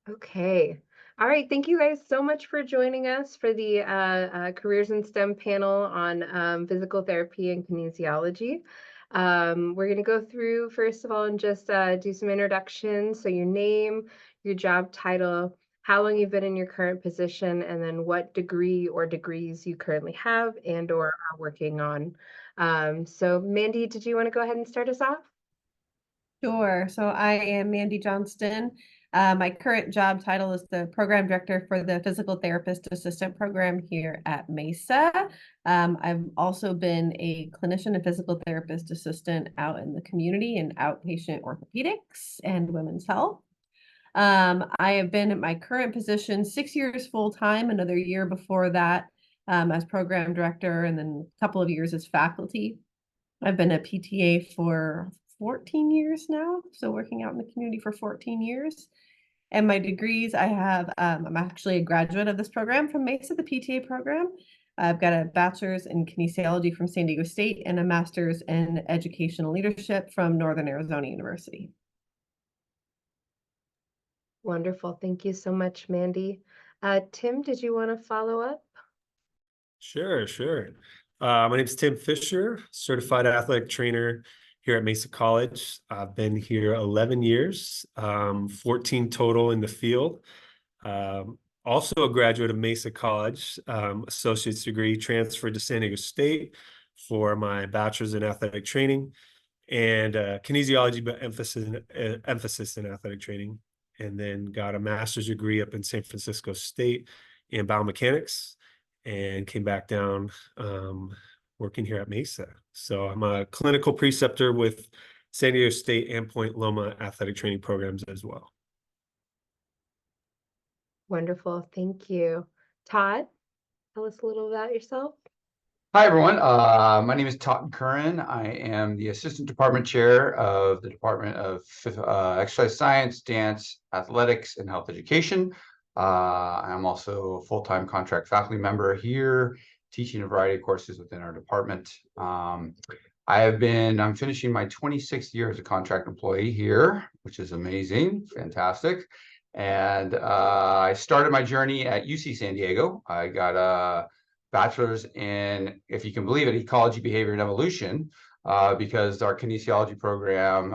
Okay. All right. Thank you guys so much for joining us for the Careers in STEM panel on physical therapy and kinesiology. We're going to go through, first of all, and just do some introductions. So, your name, your job title, how long you've been in your current position, and then what degree or degrees you currently have and or are working on. So, Mandy, did you want to go ahead and start us off? Sure. So I am Mandy Johnston. My current job title is the program director for the physical therapist assistant program here at Mesa. I've also been a clinician and physical therapist assistant out in the community in outpatient orthopedics and women's health. I have been at my current position 6 years full time, another year before that as program director, and then a couple of years as faculty. I've been a PTA for 14 years now, so working out in the community for 14 years. And my degrees, I'm actually a graduate of this program from Mesa, the PTA program. I've got a bachelor's in kinesiology from San Diego State and a master's in educational leadership from Northern Arizona University. Wonderful. Thank you so much, Mandy. Tim, did you want to follow up? Sure. My name is Tim Fischer, certified athletic trainer here at Mesa College. I've been here 11 years, 14 total in the field. Also a graduate of Mesa College, associate's degree, transferred to San Diego State for my bachelor's in athletic training and kinesiology, but emphasis in athletic training. And then got a master's degree up in San Francisco State in biomechanics and came back down working here at Mesa. So I'm a clinical preceptor with San Diego State and Point Loma athletic training programs as well. Wonderful. Thank you. Todd, tell us a little about yourself. Hi, everyone. My name is Todd Curran. I am the Assistant Department Chair of the Department of Exercise Science, Dance, Athletics, and Health Education. I'm also a full-time contract faculty member here, teaching a variety of courses within our department. I'm finishing my 26th year as a contract employee here, which is amazing, fantastic. And I started my journey at UC San Diego. I got a bachelor's in, if you can believe it, ecology, behavior, and evolution, because our kinesiology program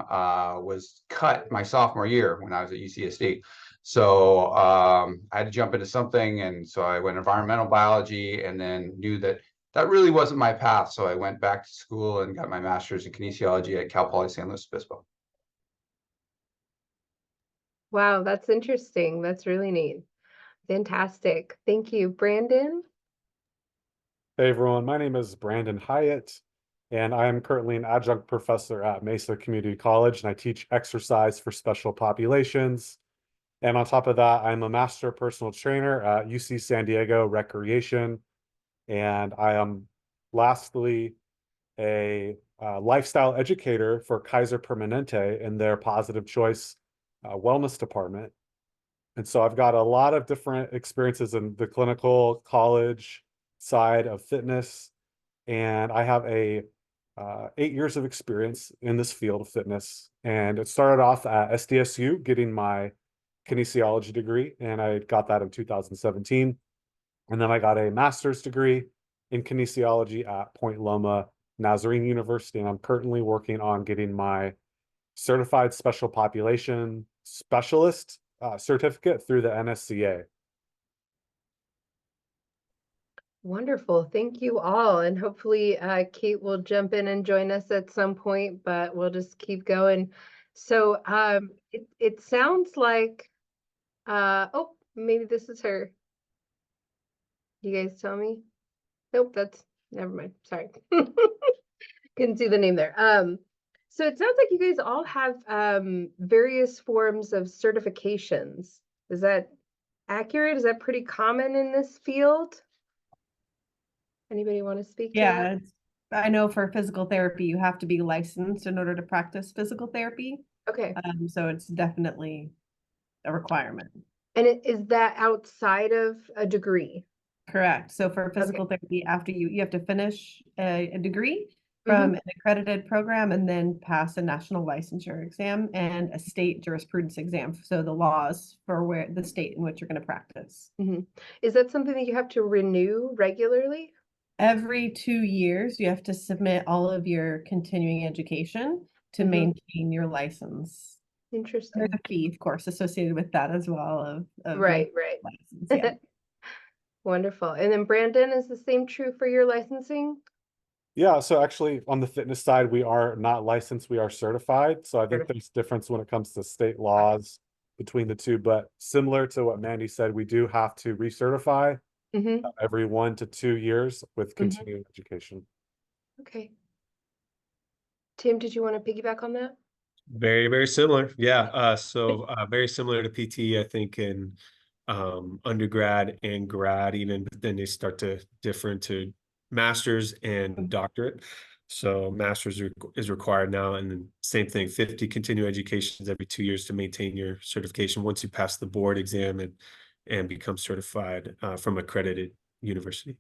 was cut my sophomore year when I was at UC State. So I had to jump into something, and so I went environmental biology, and then knew that that really wasn't my path. So I went back to school and got my master's in kinesiology at Cal Poly San Luis Obispo. Wow, that's interesting. That's really neat. Fantastic. Thank you. Brandon? Hey everyone, my name is Brandon Hyatt, and I am currently an adjunct professor at Mesa Community College, and I teach exercise for special populations. And on top of that, I'm a master personal trainer at UC San Diego Recreation, and I am lastly a lifestyle educator for Kaiser Permanente in their Positive Choice Wellness Department. And so I've got a lot of different experiences in the clinical college side of fitness, and I have 8 years of experience in this field of fitness. And it started off at SDSU getting my kinesiology degree, and I got that in 2017. And then I got a master's degree in kinesiology at Point Loma Nazarene University, and I'm currently working on getting my certified special population specialist certificate through the NSCA. Wonderful. Thank you all. And hopefully Kate will jump in and join us at some point, but we'll just keep going. So it sounds like, oh, maybe this is her. You guys tell me? Nope, never mind. Sorry. Couldn't see the name there. So it sounds like you guys all have various forms of certifications. Is that accurate? Is that pretty common in this field? Anybody want to speak to that? I know for physical therapy, you have to be licensed in order to practice physical therapy. Okay. So it's definitely a requirement. And is that outside of a degree? Correct. So for physical therapy, after you have to finish a degree, from an accredited program and then pass a national licensure exam and a state jurisprudence exam. So the laws for where the state in which you're going to practice. Is that something that you have to renew regularly? Every 2 years, you have to submit all of your continuing education to maintain your license. Interesting. There's a fee, of course, associated with that as well of Right. license. Yeah. Wonderful. And then Brandon, is the same true for your licensing? Yeah, so actually on the fitness side, we are not licensed, we are certified. So I think there's difference when it comes to state laws between the two, but similar to what Mandy said, we do have to recertify every 1 to 2 years with continuing education. Okay. Tim, did you want to piggyback on that? Very, very similar. Yeah. So very similar to PT, I think, in undergrad and grad even, but then they start to differ into master's and doctorate. So master's is required now, and then same thing, 50 continuing educations every 2 years to maintain your certification once you pass the board exam and become certified from accredited university.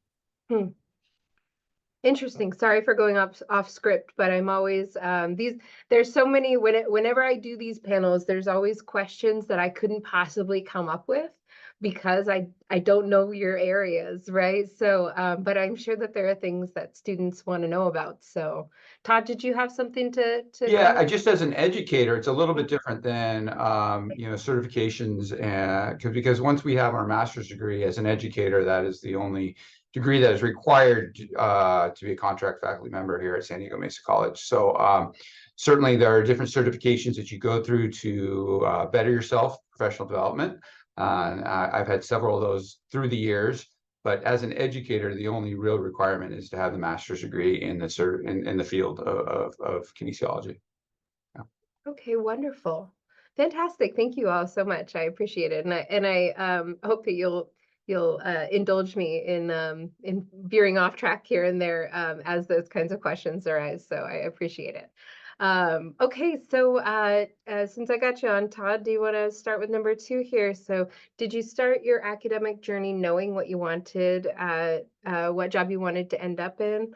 Interesting. Sorry for going off script, but I'm always there's so many whenever I do these panels, there's always questions that I couldn't possibly come up with because I don't know your areas, right? So but I'm sure that there are things that students want to know about. So Todd, did you have something to Yeah, I just as an educator, it's a little bit different than certifications, and because once we have our master's degree as an educator, that is the only degree that is required to be a contract faculty member here at San Diego Mesa College. So certainly there are different certifications that you go through to better yourself, professional development. I've had several of those through the years. But as an educator, the only real requirement is to have the master's degree in the field of kinesiology. Yeah. Okay, wonderful. Fantastic. Thank you all so much. I appreciate it. And I hope that you'll indulge me in veering off track here and there as those kinds of questions arise. So I appreciate it. Okay, so since I got you on, Todd, do you want to start with number 2 here? So did you start your academic journey knowing what you wanted, what job you wanted to end up in,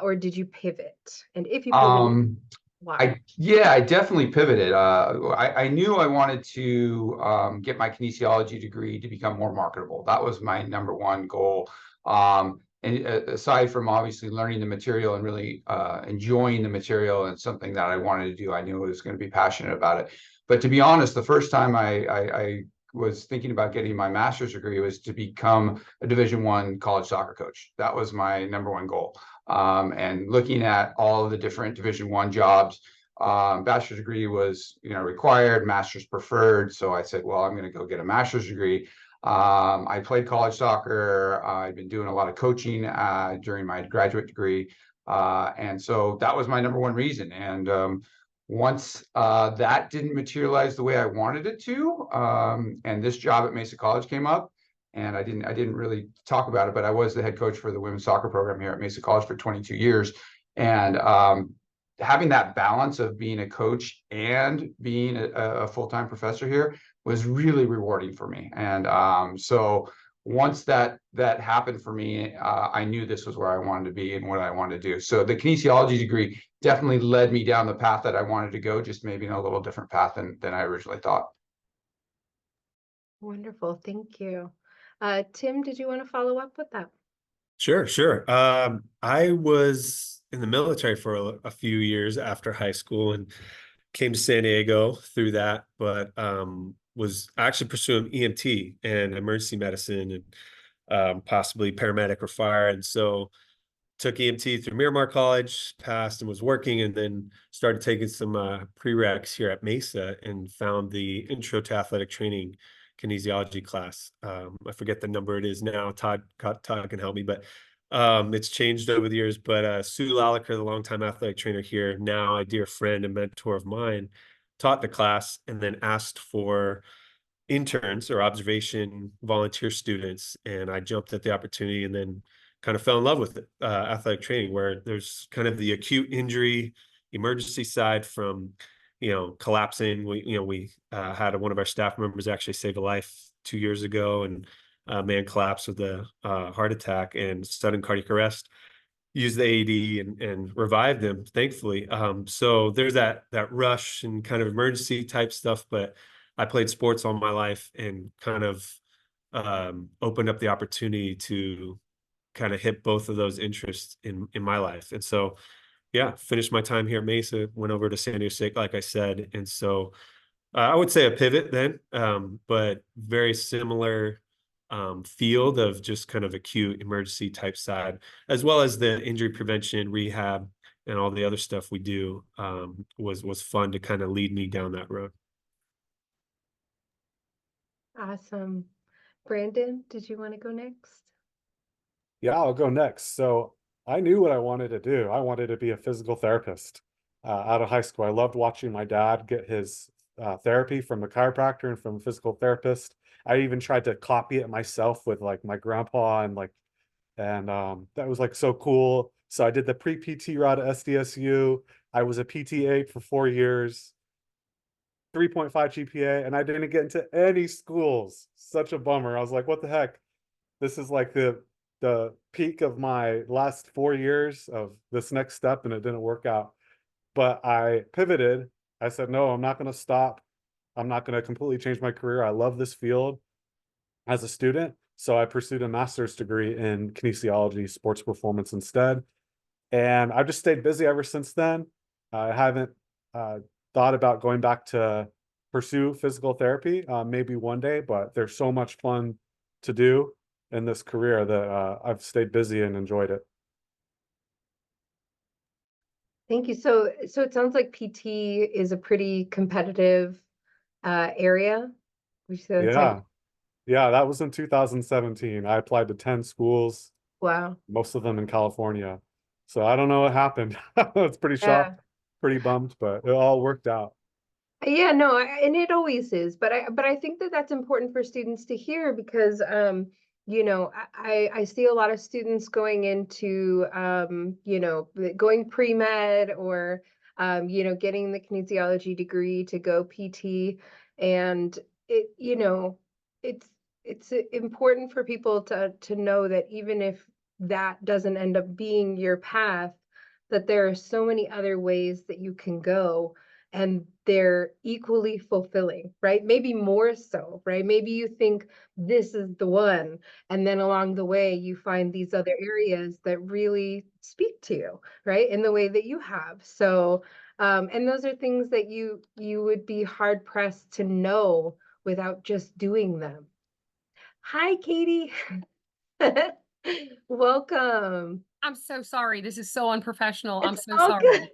or did you pivot? And if you pivoted, why? I definitely pivoted. I knew I wanted to get my kinesiology degree to become more marketable. That was my number one goal. And aside from obviously learning the material and really enjoying the material and something that I wanted to do, I knew I was going to be passionate about it. But to be honest, the first time I was thinking about getting my master's degree was to become a Division I college soccer coach. That was my number one goal. And looking at all of the different Division I jobs, bachelor's degree was required, master's preferred. So I said, well, I'm going to go get a master's degree. I played college soccer. I've been doing a lot of coaching during my graduate degree. And so that was my number one reason. And once that didn't materialize the way I wanted it to, and this job at Mesa College came up, and I didn't really talk about it, but I was the head coach for the women's soccer program here at Mesa College for 22 years. And having that balance of being a coach and being a full-time professor here was really rewarding for me. And so once that happened for me, I knew this was where I wanted to be and what I wanted to do. So the kinesiology degree definitely led me down the path that I wanted to go, just maybe in a little different path than I originally thought. Wonderful. Thank you. Tim, did you want to follow up with that? Sure. I was in the military for a few years after high school and came to San Diego through that, but was actually pursuing EMT and emergency medicine and possibly paramedic or fire. And so took EMT through Miramar College, passed and was working, and then started taking some prereqs here at Mesa and found the Intro to Athletic Training kinesiology class. I forget the number it is now. Todd can help me, but it's changed over the years. But Sue Laliker, the longtime athletic trainer here, now a dear friend and mentor of mine, taught the class and then asked for interns or observation volunteer students. And I jumped at the opportunity and then kind of fell in love with it, athletic training, where there's kind of the acute injury emergency side from collapsing. We had one of our staff members actually save a life 2 years ago, and a man collapsed with a heart attack and sudden cardiac arrest. use the AED and revive them, thankfully. So there's that rush and kind of emergency type stuff, but I played sports all my life and kind of opened up the opportunity to kind of hit both of those interests in my life. And so, yeah, finished my time here at Mesa, went over to San Diego State, like I said. And so I would say a pivot then, but very similar field of just kind of acute emergency type side, as well as the injury prevention, rehab, and all the other stuff we do was fun to kind of lead me down that road. Awesome. Brandon, did you want to go next? Yeah, I'll go next. So I knew what I wanted to do. I wanted to be a physical therapist out of high school. I loved watching my dad get his therapy from a chiropractor and from a physical therapist. I even tried to copy it myself with like my grandpa and that was like so cool. So I did the pre-PT route at SDSU. I was a PT8 for 4 years, 3.5 GPA, and I didn't get into any schools. Such a bummer. I was like, what the heck? This is like the peak of my last 4 years of this next step, and it didn't work out. But I pivoted. I said, no, I'm not going to stop. I'm not going to completely change my career. I love this field as a student. So I pursued a master's degree in kinesiology, sports performance instead. And I've just stayed busy ever since then. I haven't thought about going back to pursue physical therapy, maybe one day, but there's so much fun to do in this career that I've stayed busy and enjoyed it. Thank you. So it sounds like PT is a pretty competitive area. Yeah. Yeah, that was in 2017. I applied to 10 schools, Wow. most of them in California. So I don't know what happened. It's pretty Yeah. shocked, pretty bummed, but it all worked out. Yeah, no, and it always is, but I think that that's important for students to hear because I see a lot of students going into going pre-med or getting the kinesiology degree to go PT, and it's important for people to know that even if that doesn't end up being your path, that there are so many other ways that you can go and they're equally fulfilling, right? Maybe more so, right? Maybe you think this is the one, and then along the way you find these other areas that really speak to you, right? In the way that you have. So, and those are things that you would be hard pressed to know without just doing them. Hi, Katie. Welcome. I'm so sorry. This is so unprofessional. I'm It's so all sorry. good.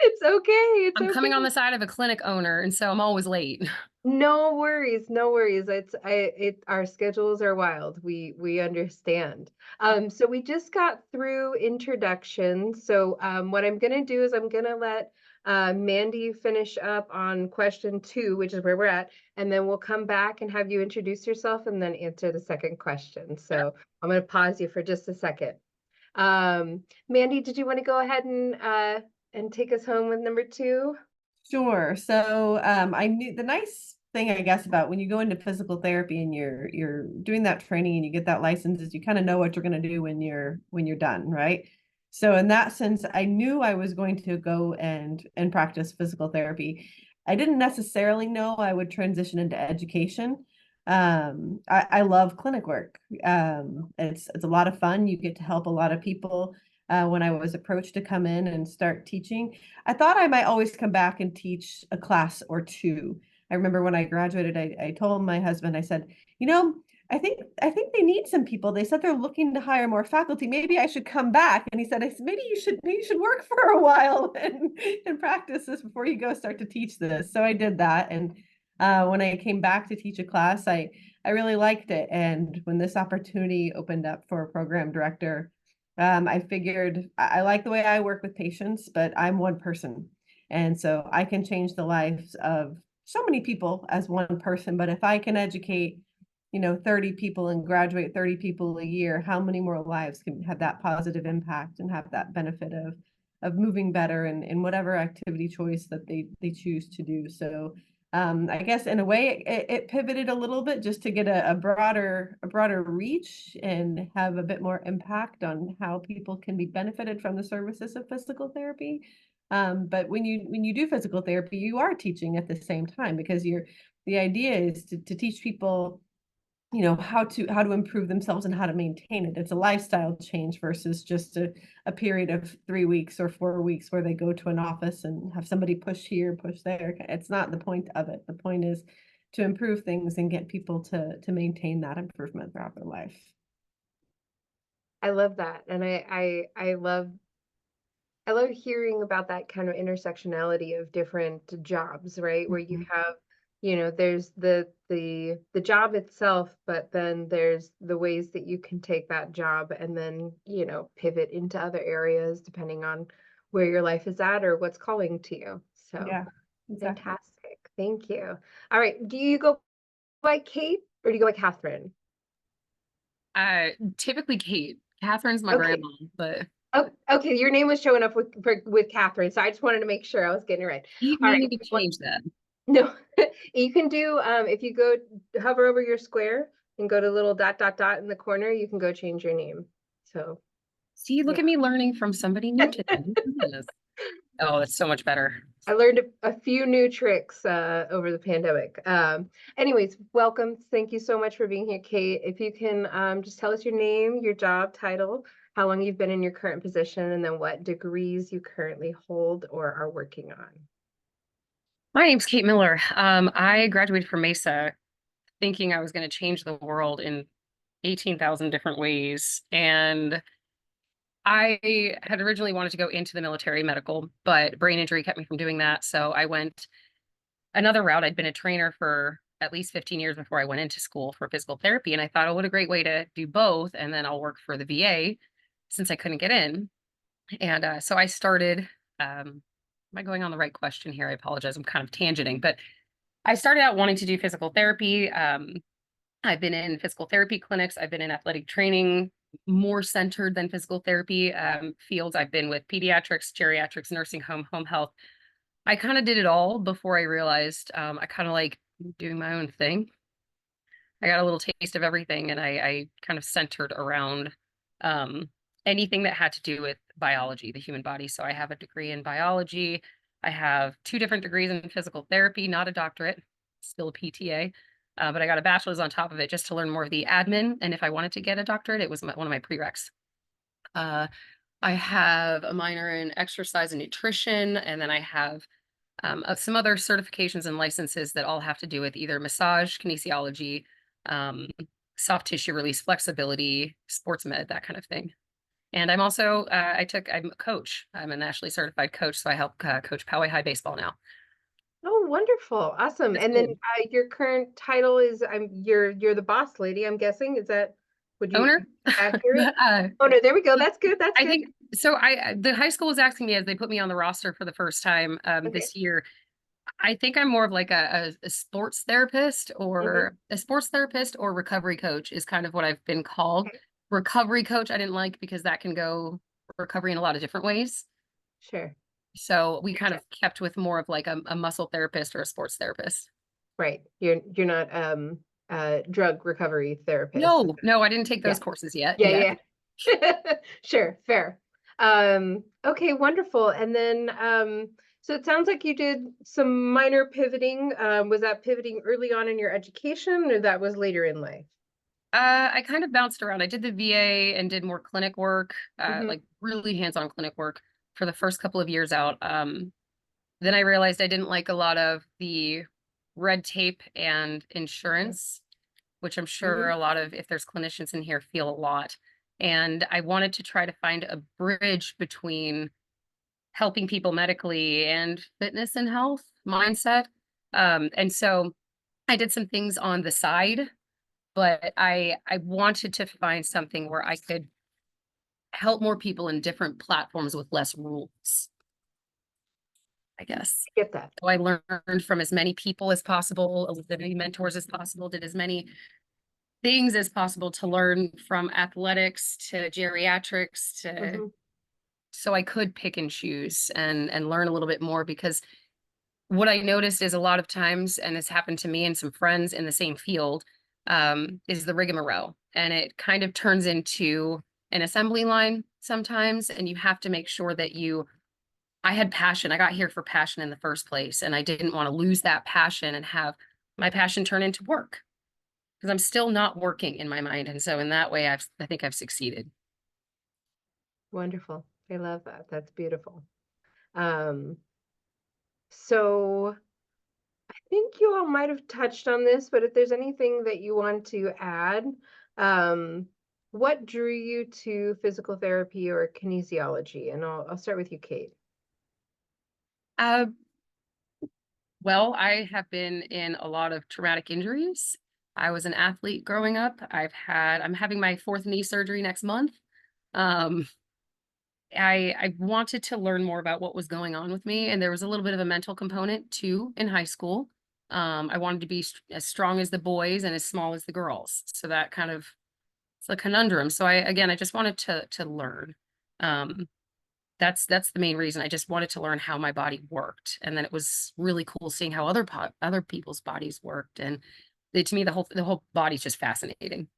It's okay. It's I'm okay. coming on the side of a clinic owner, and so I'm always late. No worries, no worries. Our schedules are wild. We understand. So we just got through introductions. So what I'm gonna do is I'm gonna let Mandy finish up on question 2, which is where we're at, and then we'll come back and have you introduce yourself and then answer the second question. So I'm gonna pause you for just a second. Mandy, did you want to go ahead and take us home with number 2? Sure. So I knew the nice thing, I guess, about when you go into physical therapy and you're doing that training and you get that license is you kind of know what you're going to do when you're done, right? So in that sense, I knew I was going to go and practice physical therapy. I didn't necessarily know I would transition into education. I love clinic work. It's a lot of fun. You get to help a lot of people. When I was approached to come in and start teaching, I thought I might always come back and teach a class or two. I remember when I graduated, I told my husband, I said, I think they need some people. They said they're looking to hire more faculty. Maybe I should come back. And he said, maybe you should work for a while and practice this before you go start to teach this. So I did that. And when I came back to teach a class, I really liked it. And when this opportunity opened up for a program director, I figured I like the way I work with patients, but I'm one person. And so I can change the lives of so many people as one person. But if I can educate, 30 people and graduate 30 people a year, how many more lives can have that positive impact and have that benefit of moving better in whatever activity choice that they choose to do. So I guess in a way it pivoted a little bit just to get a broader reach and have a bit more impact on how people can be benefited from the services of physical therapy. But when you do physical therapy, you are teaching at the same time, because the idea is to teach people, you know, how to improve themselves and how to maintain it. It's a lifestyle change versus just a period of 3 weeks or 4 weeks where they go to an office and have somebody push here, push there. It's not the point of it. The point is to improve things and get people to maintain that improvement throughout their life. I love that. And I love hearing about that kind of intersectionality of different jobs, right? Where you have, you know, there's the job itself, but then there's the ways that you can take that job and then, you know, pivot into other areas depending on where your life is at or what's calling to you. So Yeah, exactly. fantastic. Thank you. All right. Do you go by Kate or do you go by Catherine? Typically Kate. Catherine's my Okay. grandma, but Oh, okay. Your name was showing up with Catherine, so I just wanted to make sure I was getting it right. you All may right. need to change that. No, you can do, if you go hover over your square and go to little dot, dot, dot in the corner, you can go change your name. So, See, look yeah. at me learning from somebody new today. Yes. Oh, it's so much better. I learned a few new tricks over the pandemic. Anyways, welcome. Thank you so much for being here, Kate. If you can just tell us your name, your job title, how long you've been in your current position, and then what degrees you currently hold or are working on. My name's Kate Miller. I graduated from Mesa thinking I was going to change the world in 18,000 different ways. And I had originally wanted to go into the military medical, but brain injury kept me from doing that. So I went another route. I'd been a trainer for at least 15 years before I went into school for physical therapy. And I thought, oh, what a great way to do both. And then I'll work for the VA since I couldn't get in. And so I started, am I going on the right question here? I apologize. I'm kind of tangenting, but I started out wanting to do physical therapy. I've been in physical therapy clinics. I've been in athletic training, more centered than physical therapy fields. I've been with pediatrics, geriatrics, nursing home, home health. I kind of did it all before I realized I kind of like doing my own thing. I got a little taste of everything, and I kind of centered around anything that had to do with biology, the human body. So I have a degree in biology. I have 2 different degrees in physical therapy, not a doctorate, still a PTA. But I got a bachelor's on top of it just to learn more of the admin. And if I wanted to get a doctorate, it was one of my prereqs. I have a minor in exercise and nutrition, and then I have some other certifications and licenses that all have to do with either massage, kinesiology, soft tissue release, flexibility, sports med, that kind of thing. And I'm also, I'm a coach. I'm a nationally certified coach, so I help coach Poway High baseball now. Oh, wonderful. Awesome. That's And then good. your current title is you're the boss lady, I'm guessing. Is that would you Owner? accurate? Oh no, there we go. That's good. That's I good. think so. The high school was asking me as they put me on the roster for the first time this year. I think I'm more of like a sports therapist or a sports therapist or recovery coach is kind of what I've been called. Okay. Recovery coach I didn't like because that can go recovery in a lot of different ways. Sure. So we kind of kept with more of like a muscle therapist or a sports therapist. Right. You're not drug recovery therapist. No, I didn't take those Yeah. courses yet. Yeah. Sure, fair. Okay, wonderful. And then so it sounds like you did some minor pivoting. Was that pivoting early on in your education or that was later in life? I kind of bounced around. I did the VA and did more clinic work, Mhm. like really hands-on clinic work for the first couple of years out. Then I realized I didn't like a lot of the red tape and insurance, which I'm sure a lot of, if there's clinicians in here, feel a lot. And I wanted to try to find a bridge between helping people medically and fitness and health mindset. And so I did some things on the side, but I wanted to find something where I could help more people in different platforms with less rules, I guess. Get that. So I learned from as many people as possible, as many mentors as possible, did as many things as possible to learn from athletics to geriatrics to so I could pick and choose and learn a little bit more because what I noticed is a lot of times, and it's happened to me and some friends in the same field, is the rigmarole. And it kind of turns into an assembly line sometimes, and you have to make sure that I had passion. I got here for passion in the first place, and I didn't want to lose that passion and have my passion turn into work, because I'm still not working in my mind. And so in that way, I think I've succeeded. Wonderful. I love that. That's beautiful. So I think you all might have touched on this, but if there's anything that you want to add, what drew you to physical therapy or kinesiology? And I'll start with you, Kate. Well, I have been in a lot of traumatic injuries. I was an athlete growing up. I'm having my 4th knee surgery next month. I wanted to learn more about what was going on with me, and there was a little bit of a mental component too in high school. I wanted to be as strong as the boys and as small as the girls. So that kind of, it's a conundrum. So I just wanted to learn. That's the main reason. I just wanted to learn how my body worked. And then it was really cool seeing how other people's bodies worked. And to me, the whole body's just fascinating.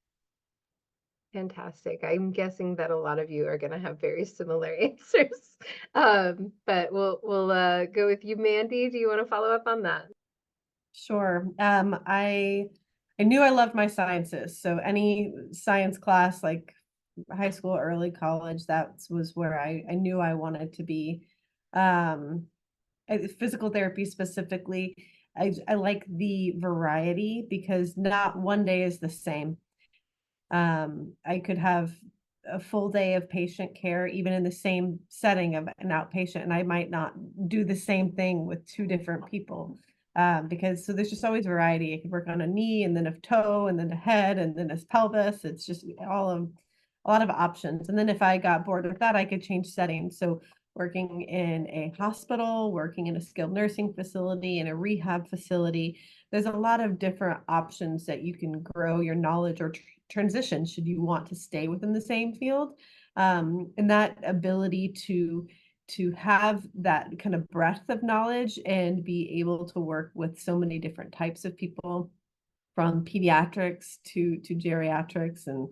Fantastic. I'm guessing that a lot of you are going to have very similar answers. But we'll go with you, Mandy. Do you want to follow up on that? Sure. I knew I loved my sciences. So any science class, like high school, early college, that was where I knew I wanted to be. Physical therapy specifically, I like the variety because not one day is the same. I could have a full day of patient care, even in the same setting of an outpatient, and I might not do the same thing with 2 different people. Because so there's just always variety. I could work on a knee and then a toe and then a head and then a pelvis. It's just a lot of options. And then if I got bored with that, I could change settings. So working in a hospital, working in a skilled nursing facility, in a rehab facility, there's a lot of different options that you can grow your knowledge or transition should you want to stay within the same field. And that ability to have that kind of breadth of knowledge and be able to work with so many different types of people, from pediatrics to geriatrics, and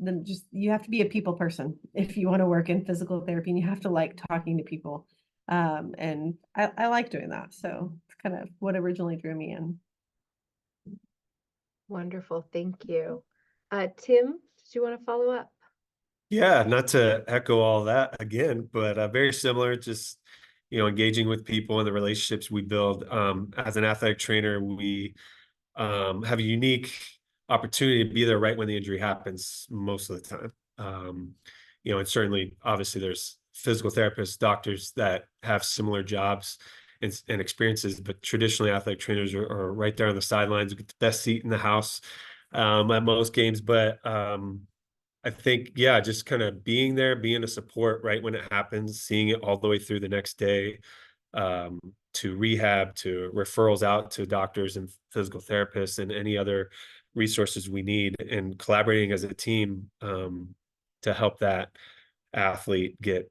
then just you have to be a people person if you want to work in physical therapy, and you have to like talking to people. And I like doing that. So it's kind of what originally drew me in. Wonderful. Thank you. Tim, did you want to follow up? Yeah, not to echo all that again, but very similar, just, engaging with people and the relationships we build. As an athletic trainer, we have a unique opportunity to be there right when the injury happens most of the time. And certainly, obviously, there's physical therapists, doctors that have similar jobs and experiences, but traditionally, athletic trainers are right there on the sidelines, get the best seat in the house at most games. But I think, yeah, just kind of being there, being a support right when it happens, seeing it all the way through the next day, to rehab, to referrals out to doctors and physical therapists and any other resources we need, and collaborating as a team to help that athlete get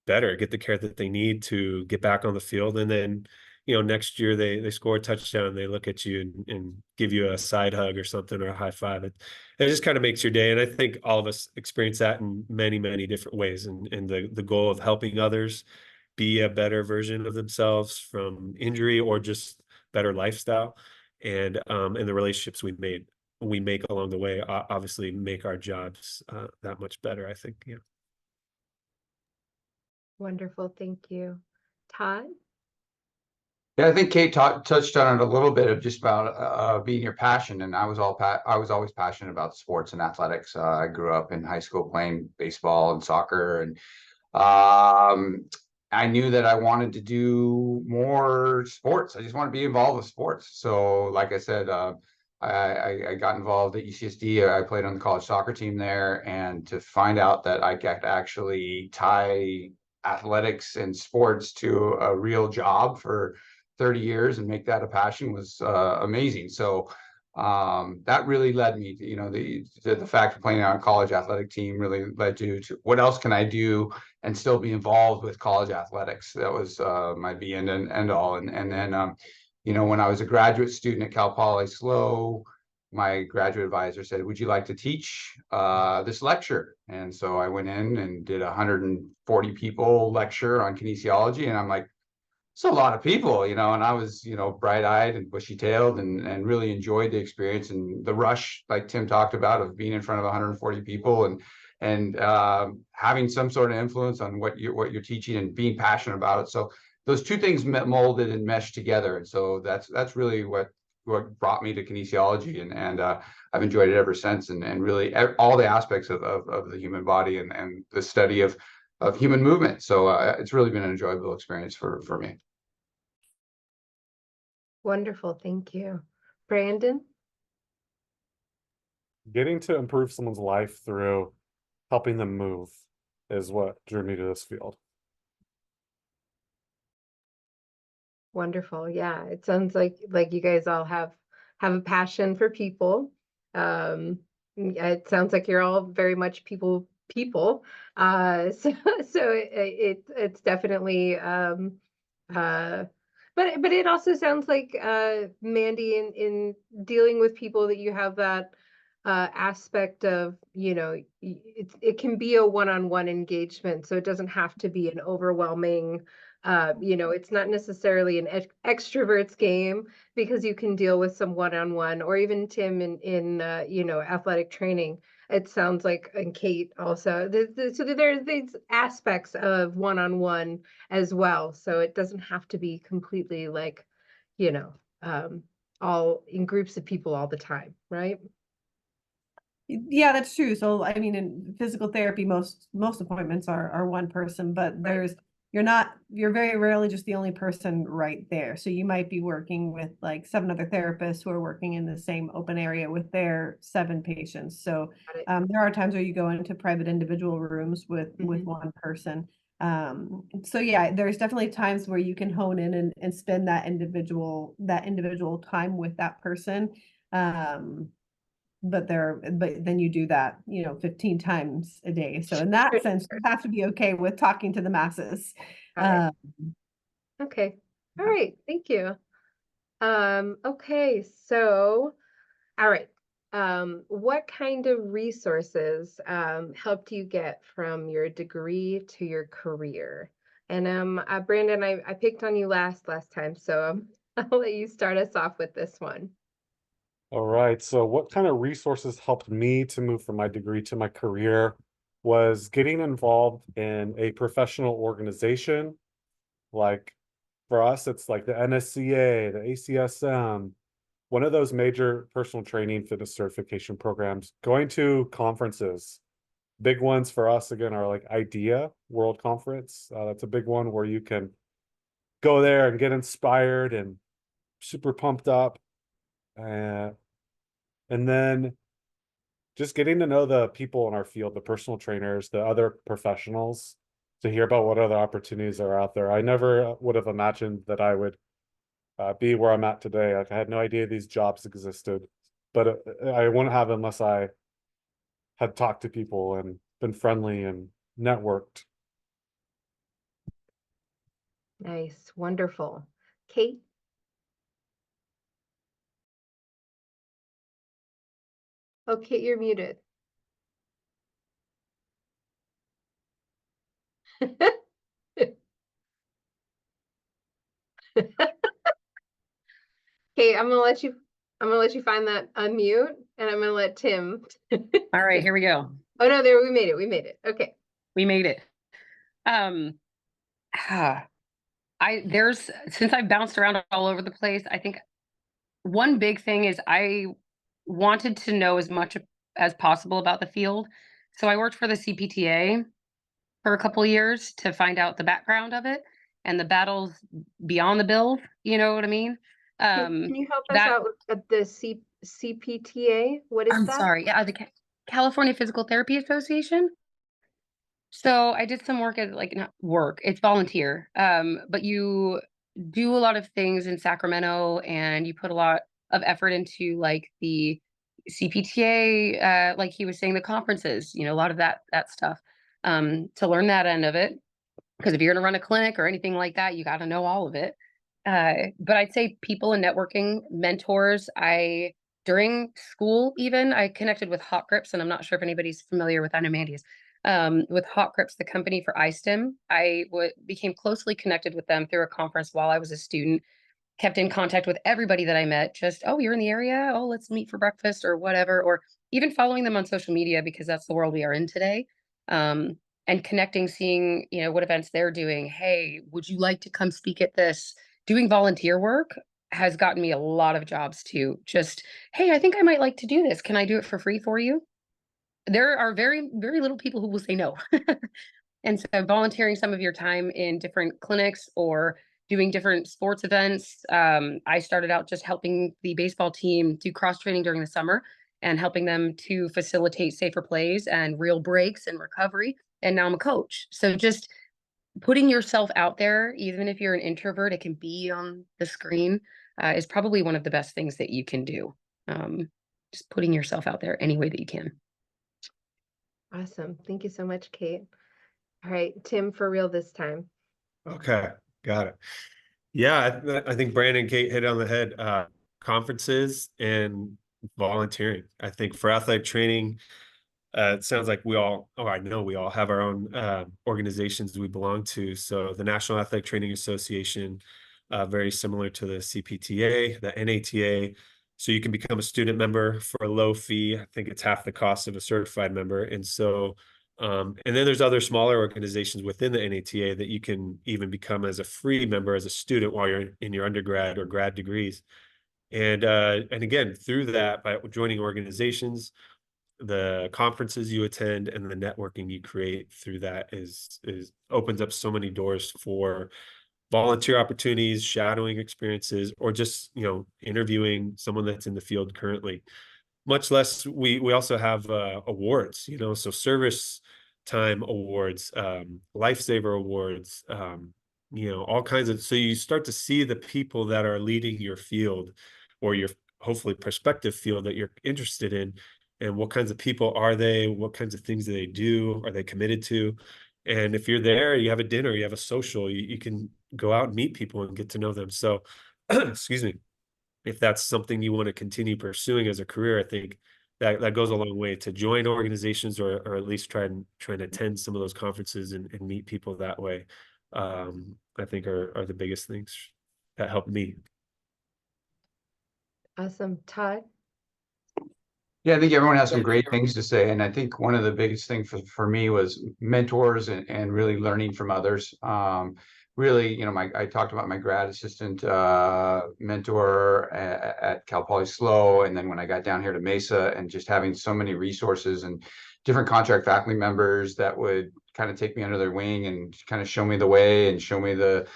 better, get the care that they need to get back on the field. And then, next year they score a touchdown, they look at you and give you a side hug or something, or a high five. It just kind of makes your day. And I think all of us experience that in many, many different ways. And the goal of helping others be a better version of themselves from injury, or just better lifestyle. And the relationships we make along the way obviously make our jobs that much better, I think. Yeah. Wonderful. Thank you. Todd? Yeah, I think Kate touched on it a little bit, of just about being your passion. And I was always passionate about sports and athletics. I grew up in high school playing baseball and soccer, and I knew that I wanted to do more sports. I just want to be involved with sports. So, like I said, I got involved at UCSD. I played on the college soccer team there, and to find out that I could actually tie athletics and sports to a real job for 30 years and make that a passion was amazing. So that really led me to, the fact of playing on a college athletic team really led to what else can I do and still be involved with college athletics. That was my be and end all. And then, when I was a graduate student at Cal Poly SLO, my graduate advisor said, "Would you like to teach this lecture?" And so I went in and did a 140 people lecture on kinesiology. And I'm like, it's a lot of people, and I was, bright-eyed and bushy-tailed and really enjoyed the experience and the rush, like Tim talked about, of being in front of 140 people and having some sort of influence on what you're teaching and being passionate about it. So those two things molded and meshed together. And so that's really what brought me to kinesiology, and I've enjoyed it ever since, and really all the aspects of the human body and the study of human movement. So it's really been an enjoyable experience for me. Wonderful. Thank you. Brandon? Getting to improve someone's life through helping them move is what drew me to this field. Wonderful. Yeah, it sounds like you guys all have a passion for people. It sounds like you're all very much people. So it's definitely but it also sounds like Mandy, in dealing with people, that you have that aspect of, it can be a one-on-one engagement, so it doesn't have to be an overwhelming, it's not necessarily an extrovert's game, because you can deal with some one-on-one, or even Tim in athletic training. It sounds like, and Kate also, so there's these aspects of one-on-one as well, so it doesn't have to be completely like, all in groups of people all the time, Yeah, that's true. So I mean, in physical therapy, most appointments are one person, but you're very rarely just the only person right there. So you might be working with like 7 other therapists who are working in the same open area with their 7 patients. So there are times where you go into private individual rooms with one person. So yeah, there's definitely times where you can hone in and spend that individual time with that person. But then you do that 15 times a day, so in that sense you have to be okay with talking to the masses. Okay, all right, thank you. Okay, so all right, what kind of resources helped you get from your degree to your career? And Brandon, I picked on you last time, so I'll let you start us off with this one. All right. So what kind of resources helped me to move from my degree to my career was getting involved in a professional organization. Like for us, it's like the NSCA, the ACSM, one of those major personal training fitness certification programs, going to conferences. Big ones for us, again, are like IDEA World Conference. That's a big one where you can go there and get inspired and super pumped up. And then just getting to know the people in our field, the personal trainers, the other professionals, to hear about what other opportunities are out there. I never would have imagined that I would be where I'm at today. Like, I had no idea these jobs existed, but I wouldn't have unless I had talked to people and been friendly and networked. Nice, wonderful. Kate? Oh, Kate, you're muted. Kate, I'm gonna let you find that unmute, and I'm gonna let Tim. All right, here we go. Oh no, there, we made it. Okay. We made it. Since I've bounced around all over the place, I think one big thing is I wanted to know as much as possible about the field. So I worked for the CPTA for a couple of years to find out the background of it and the battles beyond the bill. You know what I mean? Can you help us out with the CPTA? What is I'm that? sorry. Yeah, the California Physical Therapy Association. So I did some work at, like, not work, it's volunteer. But you do a lot of things in Sacramento, and you put a lot of effort into like the CPTA, like he was saying, the conferences, a lot of that stuff, to learn that end of it. Because if you're going to run a clinic or anything like that, you got to know all of it. But I'd say people and networking, mentors. During school, even, I connected with Hot Grips, and I'm not sure if anybody's familiar with, I know Mandy is, with Hot Grips, the company for iStem. I became closely connected with them through a conference while I was a student, kept in contact with everybody that I met. Just, oh, you're in the area? Oh, let's meet for breakfast or whatever, or even following them on social media, because that's the world we are in today. And connecting, seeing, what events they're doing. Hey, would you like to come speak at this? Doing volunteer work has gotten me a lot of jobs too. Just, hey, I think I might like to do this. Can I do it for free for you? There are very, very little people who will say no. And so volunteering some of your time in different clinics or doing different sports events. I started out just helping the baseball team do cross training during the summer and helping them to facilitate safer plays and real breaks and recovery. And now I'm a coach. So just putting yourself out there, even if you're an introvert, it can be on the screen, is probably one of the best things that you can do. Just putting yourself out there any way that you can. Awesome. Thank you so much, Kate. All right, Tim, for real this time. Okay, got it. Yeah, I think Brandon and Kate hit it on the head. Conferences and volunteering. I think for athletic training, it sounds like I know we all have our own organizations we belong to. So the National Athletic Training Association, very similar to the CPTA, the NATA. So you can become a student member for a low fee. I think it's half the cost of a certified member. And so, and then there's other smaller organizations within the NATA that you can even become as a free member as a student while you're in your undergrad or grad degrees. And again, through that, by joining organizations, the conferences you attend and the networking you create through that is opens up so many doors for volunteer opportunities, shadowing experiences, or just interviewing someone that's in the field currently. Much less, we also have awards, so service time awards, lifesaver awards, all kinds of. So you start to see the people that are leading your field, or your hopefully prospective field that you're interested in, and what kinds of people are they? What kinds of things do they do? Are they committed to? And if you're there, you have a dinner, you have a social, you can go out and meet people and get to know them. So, excuse me, if that's something you want to continue pursuing as a career, I think that goes a long way to join organizations, or at least try and attend some of those conferences and meet people that way. I think are the biggest things that helped me. Awesome. Todd? Yeah, I think everyone has some great things to say. And I think one of the biggest things for me was mentors and really learning from others. Really, I talked about my grad assistant mentor at Cal Poly SLO. And then when I got down here to Mesa, and just having so many resources and different contract faculty members that would kind of take me under their wing and kind of show me the way and show me the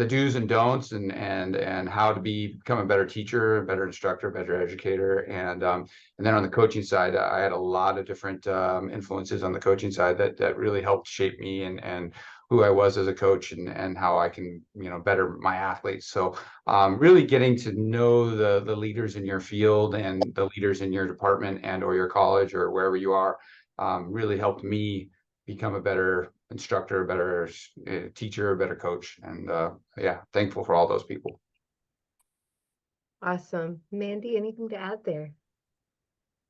do's and don'ts and how to become a better teacher, a better instructor, a better educator. And then on the coaching side, I had a lot of different influences on the coaching side that really helped shape me and who I was as a coach and how I can, better my athletes. So really getting to know the leaders in your field and the leaders in your department and or your college or wherever you are really helped me become a better instructor, a better teacher, a better coach. And yeah, thankful for all those people. Awesome. Mandy, anything to add there?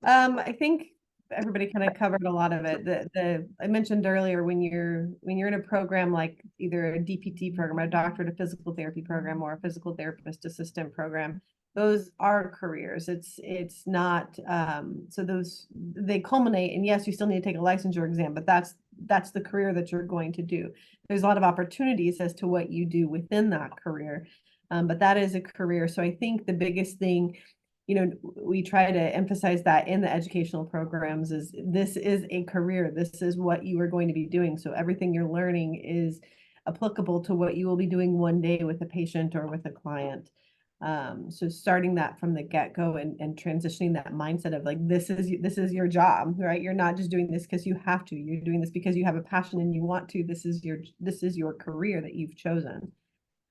I think everybody kind of covered a lot of it. I mentioned earlier, when you're in a program like either a DPT program, a doctorate of physical therapy program, or a physical therapist assistant program, those are careers. It's not so those, they culminate, and yes, you still need to take a licensure exam, but that's the career that you're going to do. There's a lot of opportunities as to what you do within that career, but that is a career. So I think the biggest thing, we try to emphasize that in the educational programs, is this is a career. This is what you are going to be doing. So everything you're learning is applicable to what you will be doing one day with a patient or with a client. So starting that from the get-go and transitioning that mindset of like, this is your job, right? You're not just doing this because you have to. You're doing this because you have a passion and you want to. This is your career that you've chosen.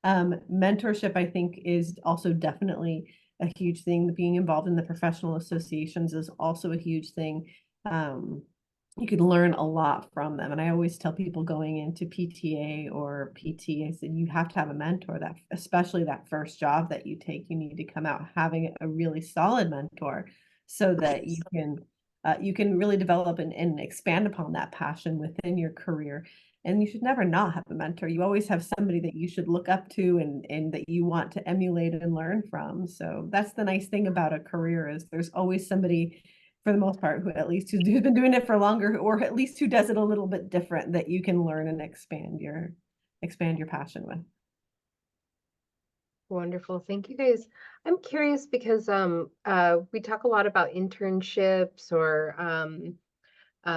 Mentorship, I think, is also definitely a huge thing. Being involved in the professional associations is also a huge thing. You can learn a lot from them. And I always tell people going into PTA or PT, I said, you have to have a mentor, that especially that first job that you take, you need to come out having a really solid mentor so that you can really develop and expand upon that passion within your career. And you should never not have a mentor. You always have somebody that you should look up to and that you want to emulate and learn from. So that's the nice thing about a career, is there's always somebody, for the most part, who at least who's been doing it for longer, or at least who does it a little bit different, that you can learn and expand your passion with. Wonderful. Thank you guys. I'm curious because we talk a lot about internships or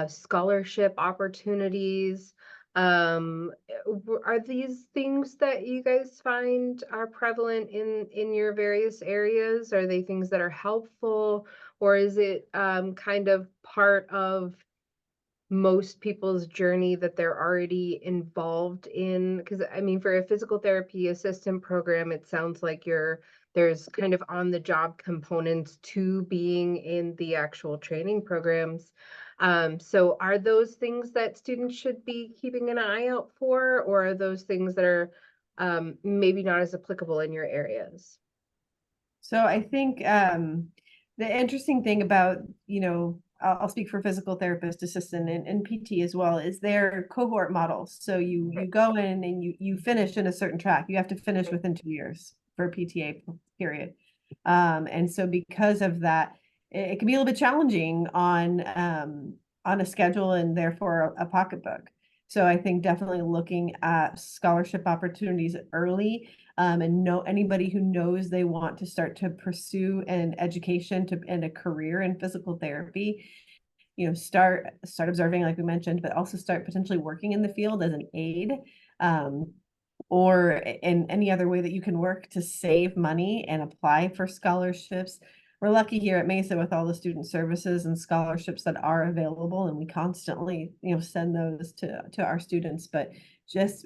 scholarship opportunities. Are these things that you guys find are prevalent in your various areas? Are they things that are helpful, or is it kind of part of most people's journey that they're already involved in? Because I mean, for a physical therapy assistant program, it sounds like there's kind of on the job components to being in the actual training programs. So are those things that students should be keeping an eye out for, or are those things that are maybe not as applicable in your areas? So I think the interesting thing about, I'll speak for physical therapist assistant and PT as well, is their cohort models. So you go in and you finish in a certain track. You have to finish within 2 years for a PTA period. And so because of that, it can be a little bit challenging on a schedule and therefore a pocketbook. So I think definitely looking at scholarship opportunities early, and know anybody who knows they want to start to pursue an education and a career in physical therapy, start observing, like we mentioned, but also start potentially working in the field as an aide, or in any other way that you can work to save money and apply for scholarships. We're lucky here at Mesa with all the student services and scholarships that are available, and we constantly, send those to our students. But just,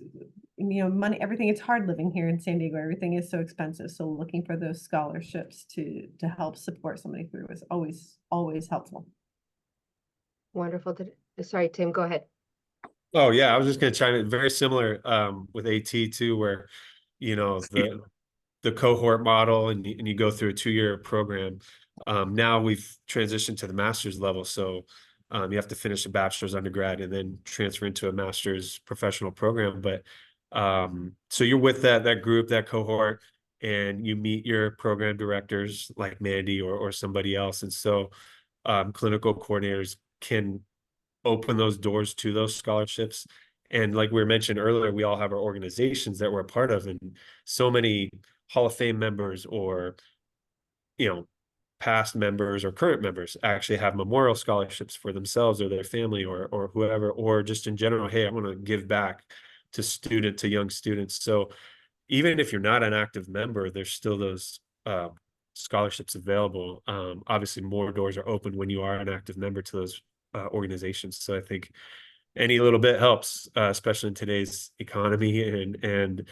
money, everything, it's hard living here in San Diego. Everything is so expensive. So looking for those scholarships to help support somebody through is always helpful. Wonderful. Sorry, Tim, go ahead. Oh yeah, I was just going to chime in. Very similar with AT too, where the cohort model and you go through a 2-year program. Now we've transitioned to the master's level, so you have to finish a bachelor's undergrad and then transfer into a master's professional program. But so you're with that group, that cohort, and you meet your program directors like Mandy or somebody else, and so clinical coordinators can open those doors to those scholarships. And like we mentioned earlier, we all have our organizations that we're a part of, and so many Hall of Fame members or past members or current members actually have memorial scholarships for themselves or their family or whoever, or just in general, hey, I want to give back to young students. So even if you're not an active member, there's still those scholarships available. Obviously more doors are open when you are an active member to those organizations. So I think any little bit helps, especially in today's economy, and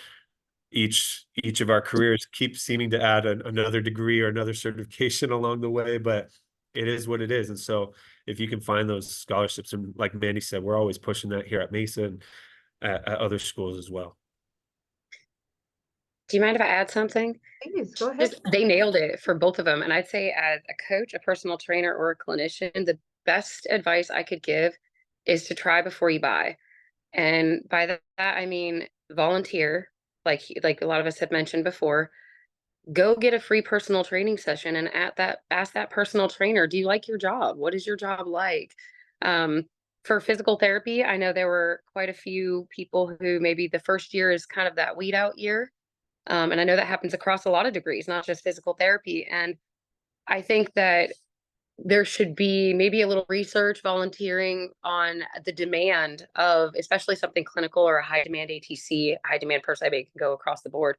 each of our careers keep seeming to add another degree or another certification along the way, but it is what it is. And so if you can find those scholarships, and like Mandy said, we're always pushing that here at Mesa and at other schools as well. Do you mind if I add something? Please, go ahead. They nailed it for both of them. And I'd say as a coach, a personal trainer, or a clinician, the best advice I could give is to try before you buy. And by that, I mean volunteer, like a lot of us had mentioned before. Go get a free personal training session and ask that personal trainer, do you like your job? What is your job like? For physical therapy, I know there were quite a few people who maybe the first year is kind of that weed out year. And I know that happens across a lot of degrees, not just physical therapy. And I think that there should be maybe a little research, volunteering on the demand of, especially something clinical or a high demand ATC, high demand person, can go across the board,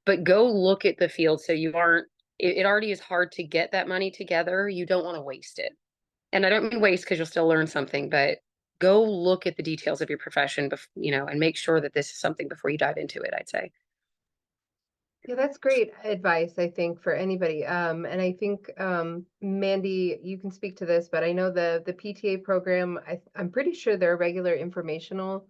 but go look at the field. So you aren't, it already is hard to get that money together. You don't want to waste it. And I don't mean waste because you'll still learn something, but go look at the details of your profession, and make sure that this is something before you dive into it, I'd say. Yeah, that's great advice, I think, for anybody. And I think, Mandy, you can speak to this, but I know the PTA program, I'm pretty sure there are regular informational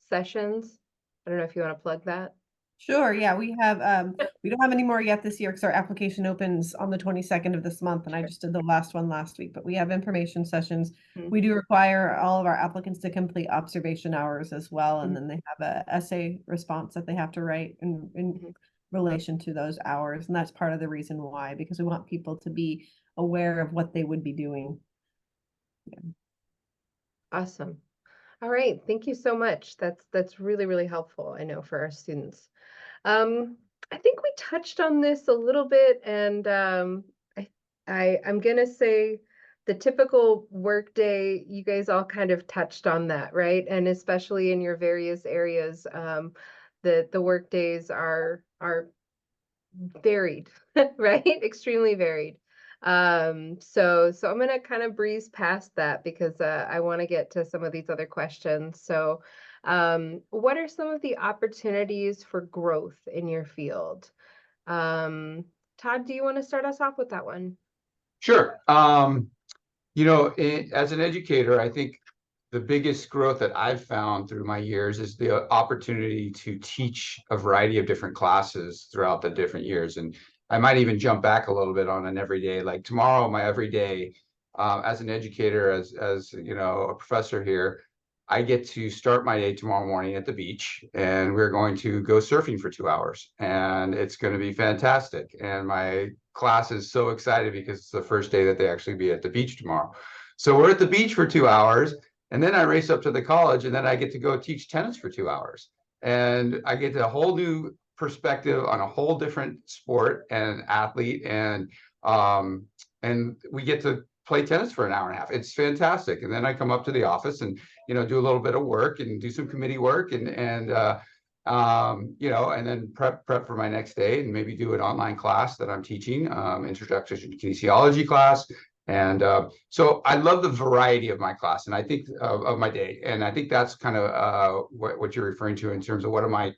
sessions. I don't know if you want to plug that. Sure, yeah, we don't have any more yet this year because our application opens on the 22nd of this month, and I just did the last one last week, but we have information sessions. Mhm. We do require all of our applicants to complete observation hours as well, and Mhm. then they have a essay response that they have to write in Mhm. relation to those hours, and that's part of the reason why, because we want people to be aware of what they would be doing. Awesome. All right, thank you so much. That's really, really helpful, I know, for our students. I think we touched on this a little bit, and I'm gonna say the typical workday, you guys all kind of touched on that, right? And especially in your various areas, the work days are varied, right? Extremely varied. So I'm gonna kind of breeze past that because I want to get to some of these other questions. So, what are some of the opportunities for growth in your field? Todd, do you want to start us off with that one? Sure. As an educator, I think the biggest growth that I've found through my years is the opportunity to teach a variety of different classes throughout the different years. And I might even jump back a little bit on an everyday, like tomorrow, my everyday, as an educator, as you know, a professor here, I get to start my day tomorrow morning at the beach, and we're going to go surfing for 2 hours, and it's going to be fantastic. And my class is so excited because it's the first day that they actually be at the beach tomorrow. So we're at the beach for 2 hours, and then I race up to the college, and then I get to go teach tennis for 2 hours. And I get a whole new perspective on a whole different sport and athlete, and we get to play tennis for an hour and a half. It's fantastic. And then I come up to the office and do a little bit of work and do some committee work and then prep for my next day and maybe do an online class that I'm teaching, introduction to kinesiology class. And so I love the variety of my class, and I think of my day, and I think that's kind of what you're referring to in terms of what are my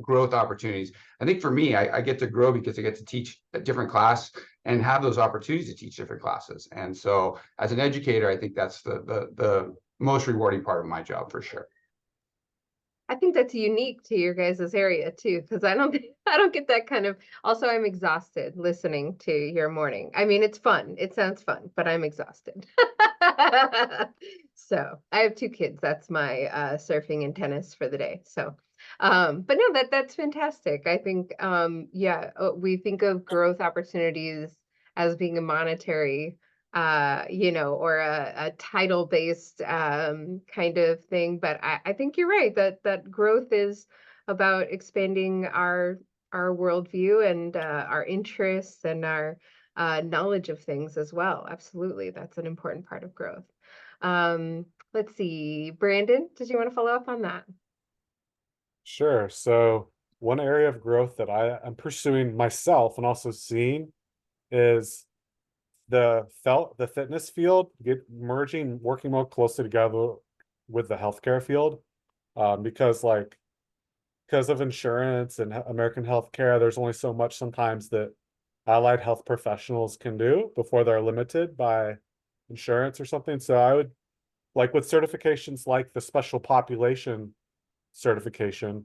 growth opportunities. I think for me, I get to grow because I get to teach a different class and have those opportunities to teach different classes. And so as an educator, I think that's the most rewarding part of my job for sure. I think that's unique to your guys' area too, because I don't get that kind of. Also, I'm exhausted listening to your morning. I mean, it's fun. It sounds fun, but I'm exhausted. So I have two kids. That's my surfing and tennis for the day. So, but no, that's fantastic. I think, yeah, we think of growth opportunities as being a monetary or a title based kind of thing. But I think you're right that growth is about expanding our worldview and our interests and our knowledge of things as well. Absolutely. That's an important part of growth. Let's see. Brandon, did you want to follow up on that? Sure. So one area of growth that I am pursuing myself and also seeing is the fitness field working more closely together with the healthcare field, because of insurance and American healthcare, there's only so much sometimes that allied health professionals can do before they're limited by insurance or something. So I would like with certifications like the special population certification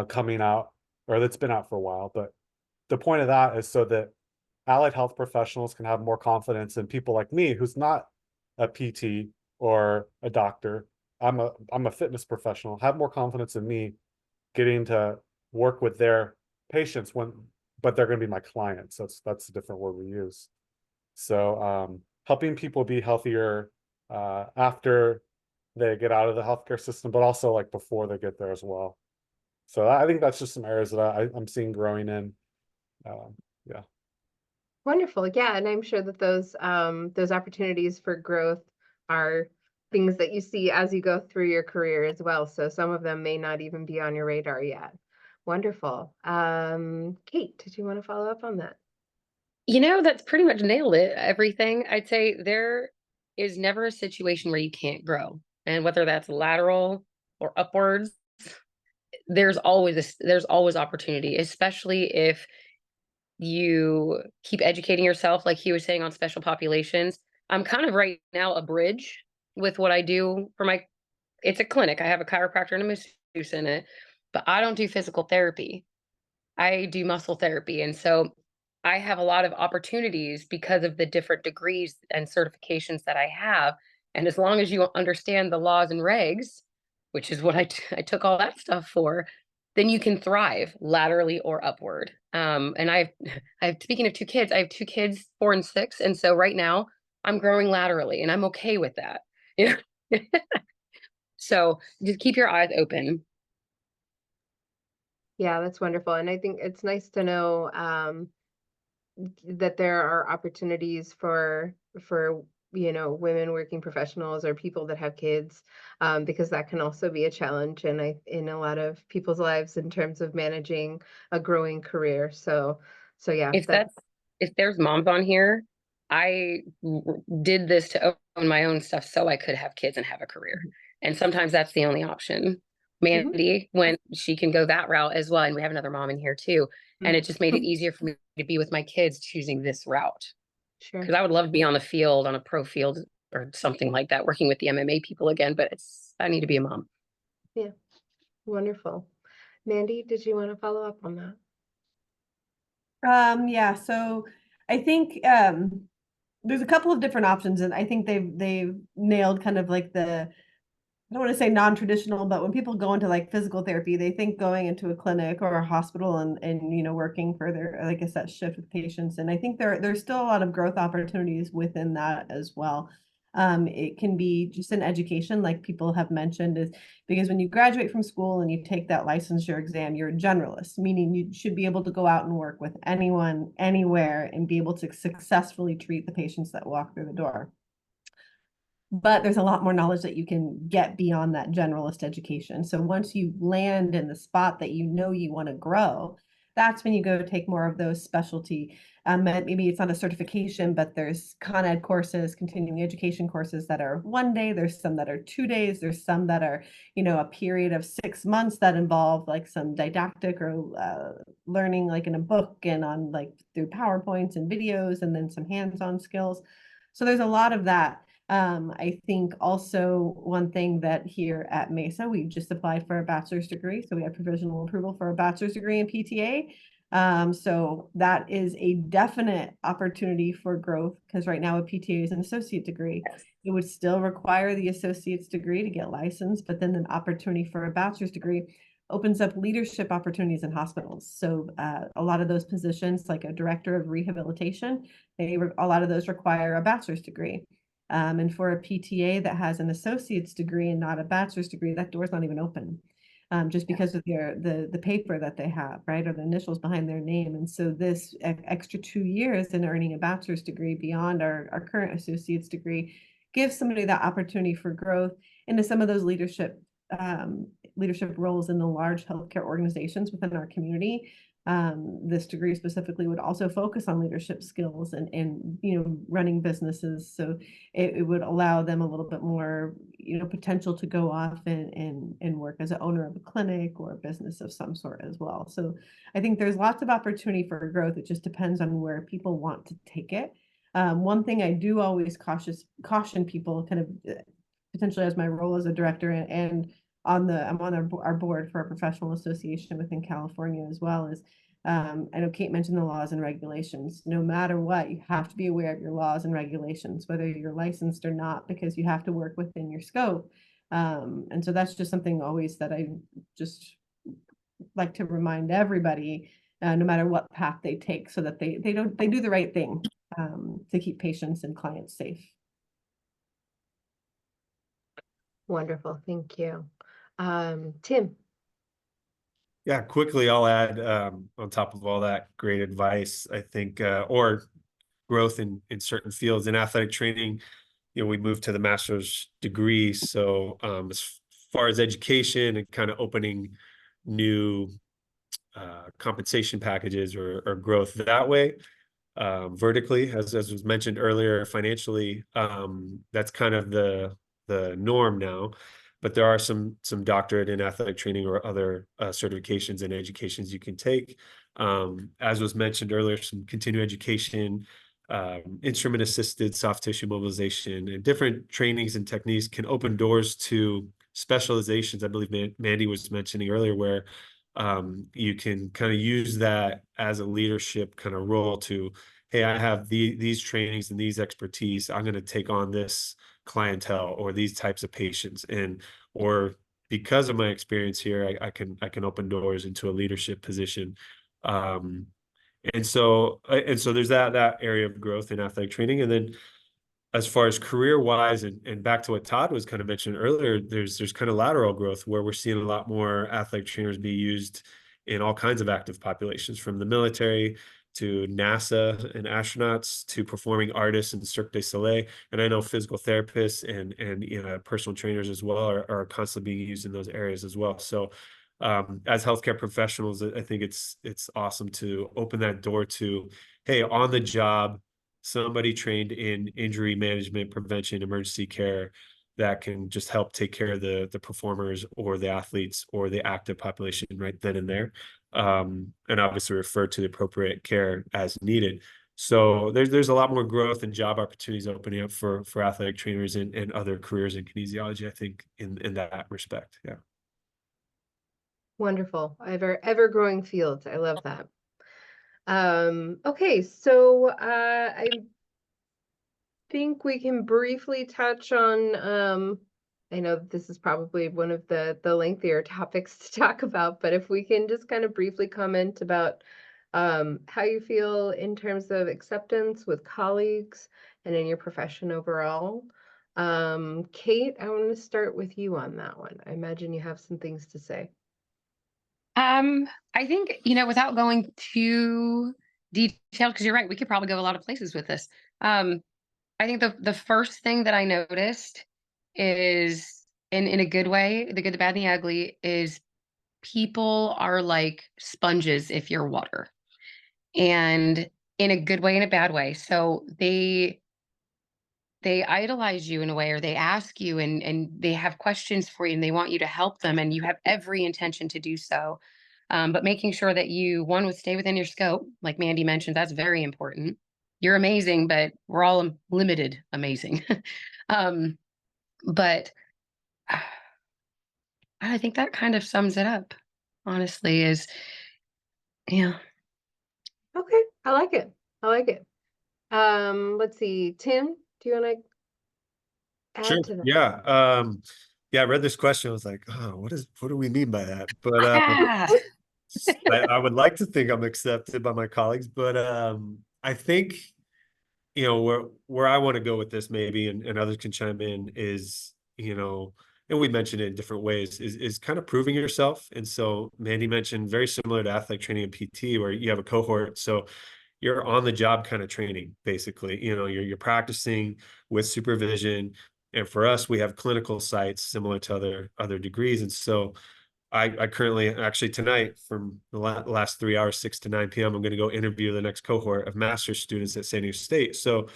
coming out, or that's been out for a while, but the point of that is so that allied health professionals can have more confidence in people like me, who's not a PT or a doctor. I'm a fitness professional, have more confidence in me getting to work with their patients but they're going to be my clients. That's a different word we use. So helping people be healthier after they get out of the healthcare system, but also like before they get there as well. So I think that's just some areas that I'm seeing growing in. Yeah. Wonderful. Yeah, and I'm sure that those opportunities for growth are things that you see as you go through your career as well. So some of them may not even be on your radar yet. Wonderful. Kate, did you want to follow up on that? That's pretty much nailed it. Everything. I'd say there is never a situation where you can't grow. And whether that's lateral or upwards, there's always opportunity, especially if you keep educating yourself, like he was saying, on special populations. I'm kind of right now a bridge with what I do for my, it's a clinic. I have a chiropractor and a masseuse in it, but I don't do physical therapy. I do muscle therapy. And so I have a lot of opportunities because of the different degrees and certifications that I have. And as long as you understand the laws and regs, which is what I took all that stuff for, then you can thrive laterally or upward. And I've speaking of two kids, I have two kids, 4 and 6. And so right now I'm growing laterally and I'm okay with that. Yeah. So just keep your eyes open. Yeah, that's wonderful. And I think it's nice to know that there are opportunities for women working professionals or people that have kids, because that can also be a challenge in a lot of people's lives in terms of managing a growing career. So yeah, If that's if there's moms on here, did this to own my own stuff so I could have kids and have a career. And sometimes that's the only option. Mandy, when she can go that route as well. And we have another mom in here too. And it just made it easier for me to be with my kids choosing this route. Sure. Because I would love to be on the field, on a pro field or something like that, working with the MMA people again, but I need to be a mom. Yeah. Wonderful. Mandy, did you want to follow up on that? Yeah, so I think there's a couple of different options, and I think they've nailed kind of like I don't want to say non-traditional, but when people go into like physical therapy, they think going into a clinic or a hospital and working for their, like I said, shift with patients. And I think there's still a lot of growth opportunities within that as well. It can be just an education, like people have mentioned, is because when you graduate from school and you take that licensure exam, you're a generalist, meaning you should be able to go out and work with anyone, anywhere, and be able to successfully treat the patients that walk through the door. But there's a lot more knowledge that you can get beyond that generalist education. So once you land in the spot that you want to grow, that's when you go take more of those specialty. Maybe it's not a certification, but there's Con Ed courses, continuing education courses that are 1 day. There's some that are 2 days. There's some that are, a period of 6 months that involve like some didactic or learning like in a book and on like through PowerPoints and videos, and then some hands-on skills. So there's a lot of that. I think also one thing that here at Mesa, we just applied for a bachelor's degree. So we have provisional approval for a bachelor's degree in PTA. So that is a definite opportunity for growth, because right now a PTA is an associate degree. It would still require the associate's degree to get licensed, but then an opportunity for a bachelor's degree opens up leadership opportunities in hospitals. So a lot of those positions, like a director of rehabilitation, a lot of those require a bachelor's degree. And for a PTA that has an associate's degree and not a bachelor's degree, that door's not even open, just because of the paper that they have, right, or the initials behind their name. And so this extra 2 years in earning a bachelor's degree beyond our current associate's degree gives somebody that opportunity for growth into some of those leadership roles in the large healthcare organizations within our community. This degree specifically would also focus on leadership skills and running businesses. So it would allow them a little bit more, potential to go off and work as an owner of a clinic or a business of some sort as well. So I think there's lots of opportunity for growth. It just depends on where people want to take it. One thing I do always caution people, kind of potentially as my role as a director and I'm on our board for a professional association within California as well, is I know Kate mentioned the laws and regulations. No matter what, you have to be aware of your laws and regulations, whether you're licensed or not, because you have to work within your scope. And so that's just something always that I just like to remind everybody, no matter what path they take, so that they do the right thing to keep patients and clients safe. Wonderful. Thank you. Tim. Yeah, quickly, I'll add on top of all that great advice, I think, or growth in certain fields in athletic training, we moved to the master's degree. So as far as education and kind of opening new compensation packages or growth that way, vertically, as was mentioned earlier, financially, that's kind of the norm now. but there are some doctorate in athletic training or other certifications and educations you can take. As was mentioned earlier, some continuing education, instrument assisted soft tissue mobilization, and different trainings and techniques can open doors to specializations. I believe Mandy was mentioning earlier, where you can kind of use that as a leadership kind of role to, hey, I have these trainings and these expertise. I'm going to take on this clientele or these types of patients, or because of my experience here, I can open doors into a leadership position. And so there's that area of growth in athletic training. And then as far as career wise, and back to what Todd was kind of mentioning earlier, there's kind of lateral growth where we're seeing a lot more athletic trainers be used in all kinds of active populations, from the military to NASA and astronauts to performing artists and Cirque du Soleil. And I know physical therapists and personal trainers as well are constantly being used in those areas as well. So as healthcare professionals, I think it's awesome to open that door to, hey, on the job, somebody trained in injury management, prevention, emergency care that can just help take care of the performers or the athletes or the active population right then and there, and obviously refer to the appropriate care as needed. So there's a lot more growth and job opportunities opening up for athletic trainers and other careers in kinesiology, I think, in that respect. Yeah. Wonderful. Ever growing fields. I love that. Okay, so I think we can briefly touch on I know this is probably one of the lengthier topics to talk about, but if we can just kind of briefly comment about how you feel in terms of acceptance with colleagues and in your profession overall. Kate, I want to start with you on that one. I imagine you have some things to say. I think, without going too detailed, because you're right, we could probably go a lot of places with this. I think the first thing that I noticed is, in a good way, the good, the bad, and the ugly, is people are like sponges if you're water, and in a good way and a bad way. So they idolize you in a way, or they ask you and they have questions for you and they want you to help them, and you have every intention to do so. But making sure that you, one, would stay within your scope, like Mandy mentioned, that's very important. You're amazing, but we're all limited amazing. But I think that kind of sums it up, honestly, yeah. Okay, I like it. I like it. Let's see, Tim, do you want to Sure. add to that? Yeah. Yeah, I read this question. I was like, oh, what do we mean by that? But Ah, I would like to think I'm accepted by my colleagues, but I think, where I want to go with this maybe, and others can chime in, is, and we mentioned it in different ways, is kind of proving yourself. And so Mandy mentioned, very similar to athletic training and PT, where you have a cohort. So you're on the job kind of training, basically. You're practicing with supervision. And for us, we have clinical sites similar to other degrees. And so I currently, actually tonight, from the last 3 hours, 6 to 9 p.m., I'm going to go interview the next cohort of master's students at San Diego State. So,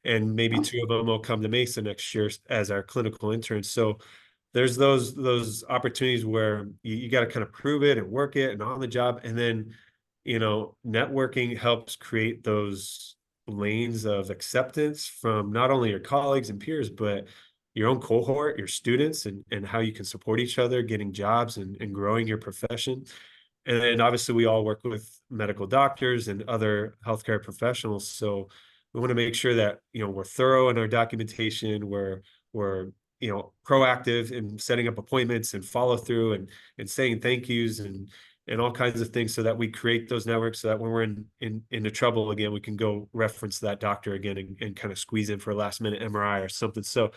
and maybe 2 of them will come to Mesa next year as our clinical interns. So there's those opportunities where you got to kind of prove it and work it and on the job. And then, networking helps create those lanes of acceptance from not only your colleagues and peers, but your own cohort, your students, and how you can support each other, getting jobs and growing your profession. And then obviously we all work with medical doctors and other healthcare professionals. So we want to make sure that, we're thorough in our documentation, we're proactive in setting up appointments and follow through and saying thank yous and all kinds of things, so that we create those networks, so that when we're into trouble again, we can go reference that doctor again and kind of squeeze in for a last minute MRI or something. So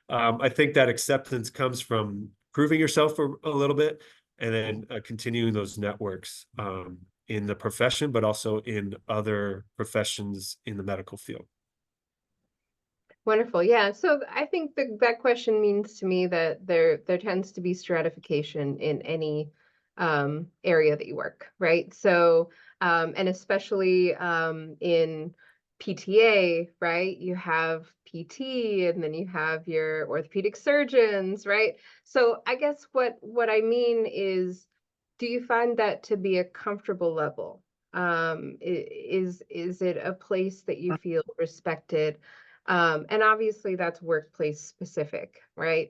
I think that acceptance comes from proving yourself for a little bit, and then continuing those networks in the profession, but also in other professions in the medical field. Wonderful. Yeah. So I think that question means to me that there tends to be stratification in any area that you work, right? So and especially in PTA, right? You have PT, and then you have your orthopedic surgeons, right? So I guess what I mean is, do you find that to be a comfortable level? Is it a place that you feel respected? And obviously that's workplace specific, right?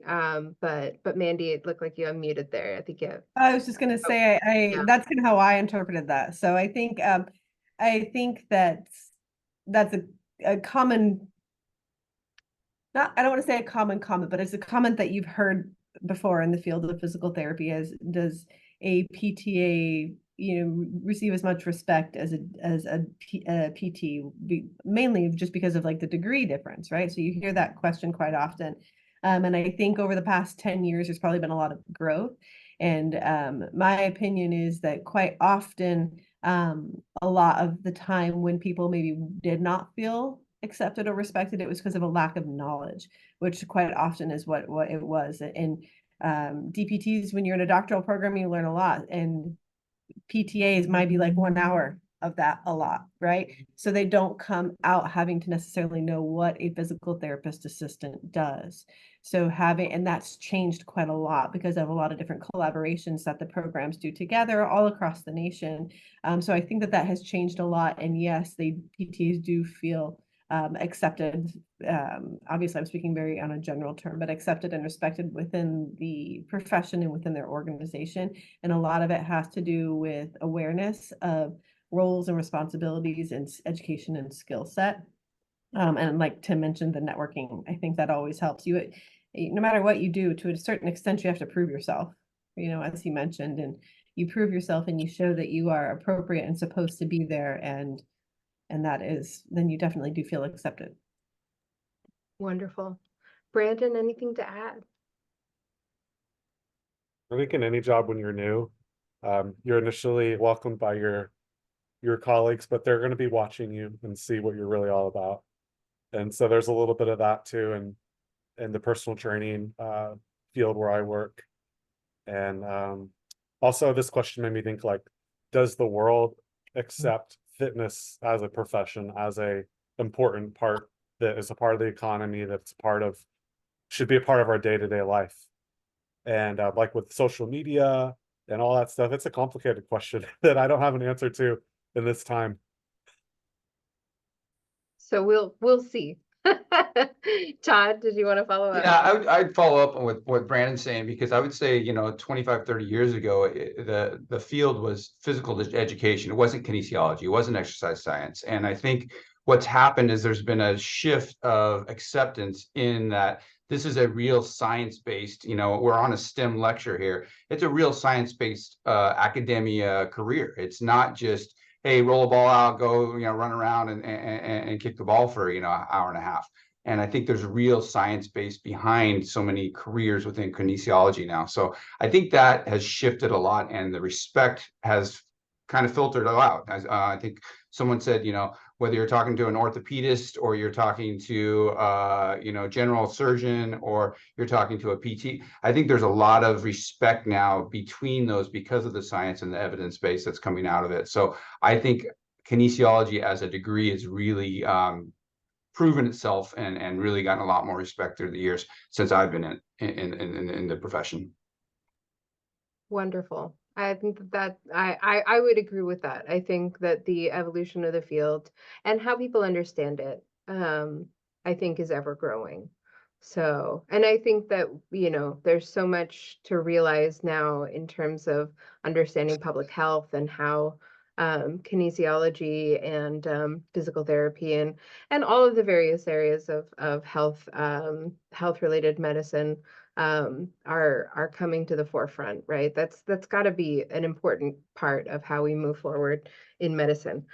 But Mandy, it looked like you unmuted there. I think you. I was just gonna say, Yeah. that's kind of how I interpreted that. So I think that's a common, not, I don't want to say a common comment, but it's a comment that you've heard before in the field of physical therapy. As does a PTA, receive as much respect as a PT, mainly just because of like the degree difference, right? So you hear that question quite often. And I think over the past 10 years, there's probably been a lot of growth. And my opinion is that quite often, a lot of the time when people maybe did not feel accepted or respected, it was because of a lack of knowledge, which quite often is what it was. And DPTs, when you're in a doctoral program, you learn a lot, and PTAs might be like 1 hour of that a lot, right? So they don't come out having to necessarily know what a physical therapist assistant does. So and that's changed quite a lot because of a lot of different collaborations that the programs do together all across the nation. So I think that has changed a lot. And yes, PTAs do feel accepted. Obviously, I'm speaking very on a general term, but accepted and respected within the profession and within their organization. And a lot of it has to do with awareness of roles and responsibilities and education and skill set. And like Tim mentioned, the networking, I think that always helps you. No matter what you do, to a certain extent, you have to prove yourself, as he mentioned, and you prove yourself and you show that you are appropriate and supposed to be there. And then you definitely do feel accepted. Wonderful. Brandon, anything to add? I think in any job when you're new, you're initially welcomed by your colleagues, but they're going to be watching you and see what you're really all about. And so there's a little bit of that too in the personal training field where I work. And also this question made me think, like, does the world accept fitness as a profession, as a important part that is a part of the economy, should be a part of our day-to-day life? And like with social media and all that stuff, it's a complicated question that I don't have an answer to in this time. So we'll see. Todd, did you want to follow up? Yeah, I'd follow up on what Brandon's saying, because I would say, 25, 30 years ago, the field was physical education. It wasn't kinesiology. It wasn't exercise science. And I think what's happened is there's been a shift of acceptance in that this is a real science-based, we're on a STEM lecture here. It's a real science-based academia career. It's not just, hey, roll a ball out, go, run around and kick the ball for, an hour and a half. And I think there's real science base behind so many careers within kinesiology now. So I think that has shifted a lot, and the respect has kind of filtered out. As I think someone said, whether you're talking to an orthopedist or you're talking to, general surgeon, or you're talking to a PT, I think there's a lot of respect now between those because of the science and the evidence base that's coming out of it. So I think kinesiology as a degree is really proven itself and really gotten a lot more respect through the years since I've been in the profession. Wonderful. I think that I would agree with that. I think that the evolution of the field and how people understand it, I think is ever growing. So, and I think that, there's so much to realize now in terms of understanding public health and how kinesiology and physical therapy and all of the various areas of health related medicine are coming to the forefront, right? That's got to be an important part of how we move forward in medicine.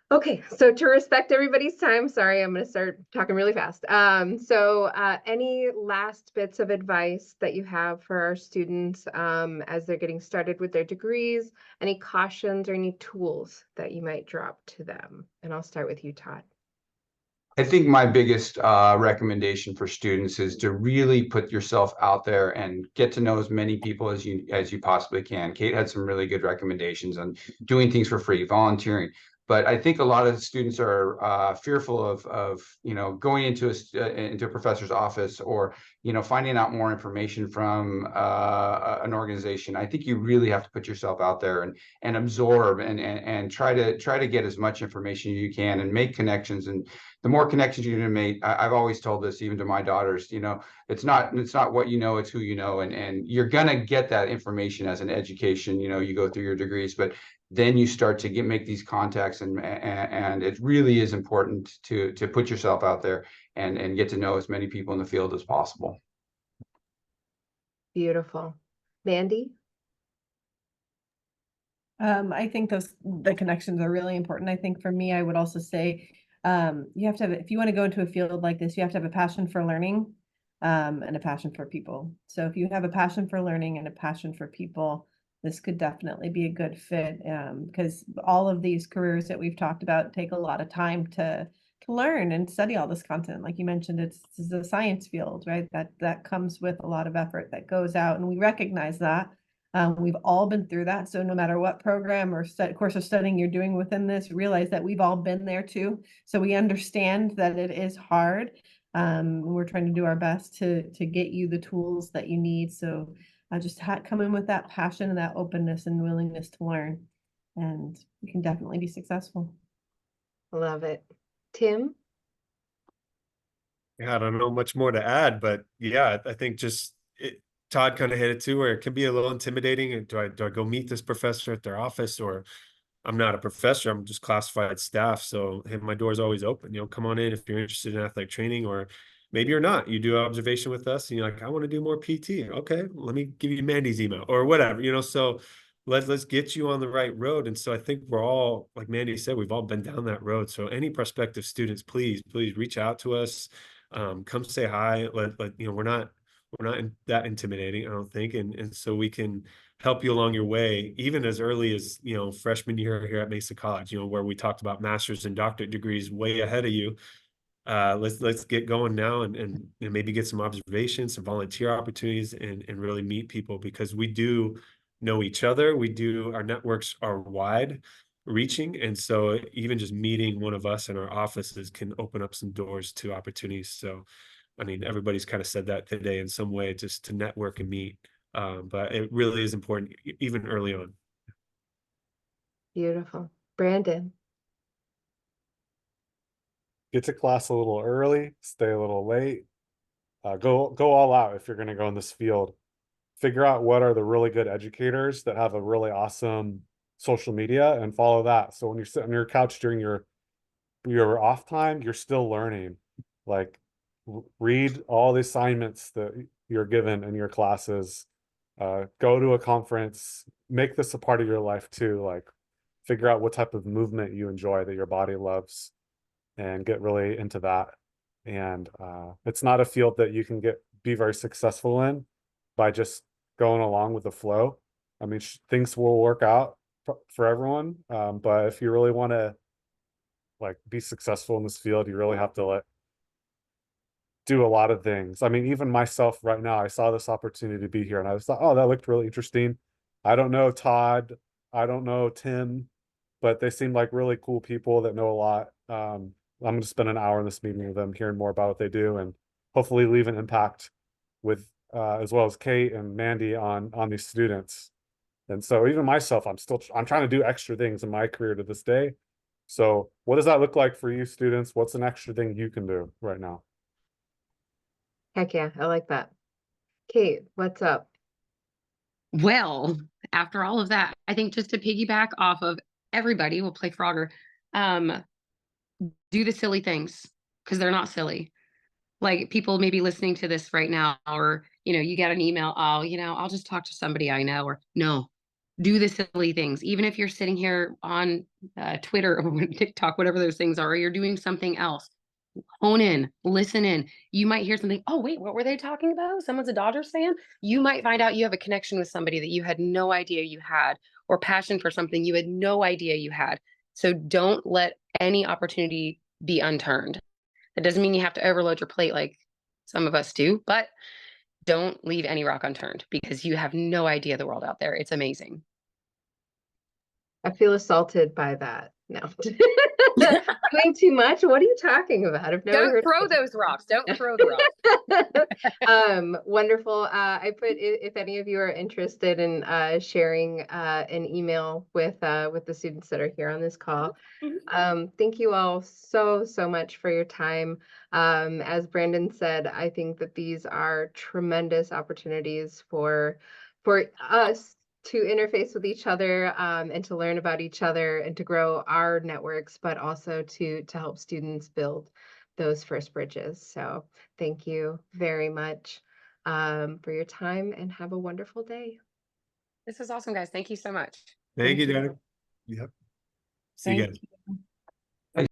Okay, so to respect everybody's time, sorry, I'm going to start talking really fast. Any last bits of advice that you have for our students as they're getting started with their degrees? Any cautions or any tools that you might drop to them? And I'll start with you, Todd. I think my biggest recommendation for students is to really put yourself out there and get to know as many people as you possibly can. Kate had some really good recommendations on doing things for free, volunteering. But I think a lot of the students are fearful of going into a professor's office, or finding out more information from an organization. I think you really have to put yourself out there and absorb and try to get as much information you can and make connections. And the more connections you're going to make, I've always told this even to my daughters, it's not what you know, it's who you know. And you're going to get that information as an education. You go through your degrees, but then you start to make these contacts, and it really is important to put yourself out there and get to know as many people in the field as possible. Beautiful. Mandy? I think the connections are really important. I think for me, I would also say you have to have, if you want to go into a field like this, you have to have a passion for learning and a passion for people. So if you have a passion for learning and a passion for people, this could definitely be a good fit, because all of these careers that we've talked about take a lot of time to learn and study all this content. Like you mentioned, it's a science field, right? That comes with a lot of effort that goes out, and we recognize that. We've all been through that. So no matter what program or course of studying you're doing within this, realize that we've all been there too. So we understand that it is hard. We're trying to do our best to get you the tools that you need. So just come in with that passion and that openness and willingness to learn, and you can definitely be successful. Love it. Tim? Yeah, I don't know much more to add, but yeah, I think Todd kind of hit it too, where it can be a little intimidating. And do I go meet this professor at their office, or I'm not a professor, I'm just classified staff. So hey, my door's always open. Come on in if you're interested in athletic training, or maybe you're not. You do observation with us and you're like, I want to do more PT. Okay, let me give you Mandy's email or whatever, so let's get you on the right road. And so I think we're all, like Mandy said, we've all been down that road. So any prospective students, please reach out to us. Come say hi. We're not that intimidating, I don't think. And so we can help you along your way, even as early as, freshman year here at Mesa College, where we talked about master's and doctorate degrees way ahead of you. Let's get going now and maybe get some observations, some volunteer opportunities, and really meet people, because we do know each other. Our networks are wide reaching. And so even just meeting one of us in our offices can open up some doors to opportunities. So, I mean, everybody's kind of said that today in some way, just to network and meet. But it really is important, even early on. Beautiful. Brandon? Get to class a little early, stay a little late, go all out if you're going to go in this field. Figure out what are the really good educators that have a really awesome social media and follow that. So when you're sitting on your couch during your off time, you're still learning. Like, read all the assignments that you're given in your classes, go to a conference, make this a part of your life too. Like, figure out what type of movement you enjoy that your body loves and get really into that. And it's not a field that you can be very successful in by just going along with the flow. I mean, things will work out for everyone, but if you really want to be successful in this field, you really have to do a lot of things. I mean, even myself right now, I saw this opportunity to be here and I was like, oh, that looked really interesting. I don't know Todd, I don't know Tim, but they seem like really cool people that know a lot. I'm going to spend an hour in this meeting with them, hearing more about what they do, and hopefully leave an impact with, as well as Kate and Mandy on these students. And so even myself, I'm trying to do extra things in my career to this day. So what does that look like for you students? What's an extra thing you can do right now? Heck yeah, I like that. Kate, what's up? Well, after all of that, I think just to piggyback off of everybody, we'll play Frogger. Do the silly things, because they're not silly. Like, people may be listening to this right now, or, you get an email, oh, I'll just talk to somebody I know, or no, do the silly things. Even if you're sitting here on Twitter or TikTok, whatever those things are, or you're doing something else, hone in, listen in. You might hear something, oh, wait, what were they talking about? Someone's a Dodgers fan. You might find out you have a connection with somebody that you had no idea you had, or passion for something you had no idea you had. So don't let any opportunity be unturned. That doesn't mean you have to overload your plate like some of us do, but don't leave any rock unturned, because you have no idea the world out there. It's amazing. I feel assaulted by that. No. Doing too much? What are you talking about? I've never Don't heard throw of those rocks. Don't throw the rocks. Wonderful. I put if any of you are interested in sharing an email with the students that are here on this call. Thank you all so much for your time. As Brandon said, I think that these are tremendous opportunities for us to interface with each other, and to learn about each other and to grow our networks, but also to help students build those first bridges. So thank you very much for your time, and have a wonderful day. This is awesome, guys. Thank you so much. Thank you, Thank you. Derek. Yep. See you Thank guys. you.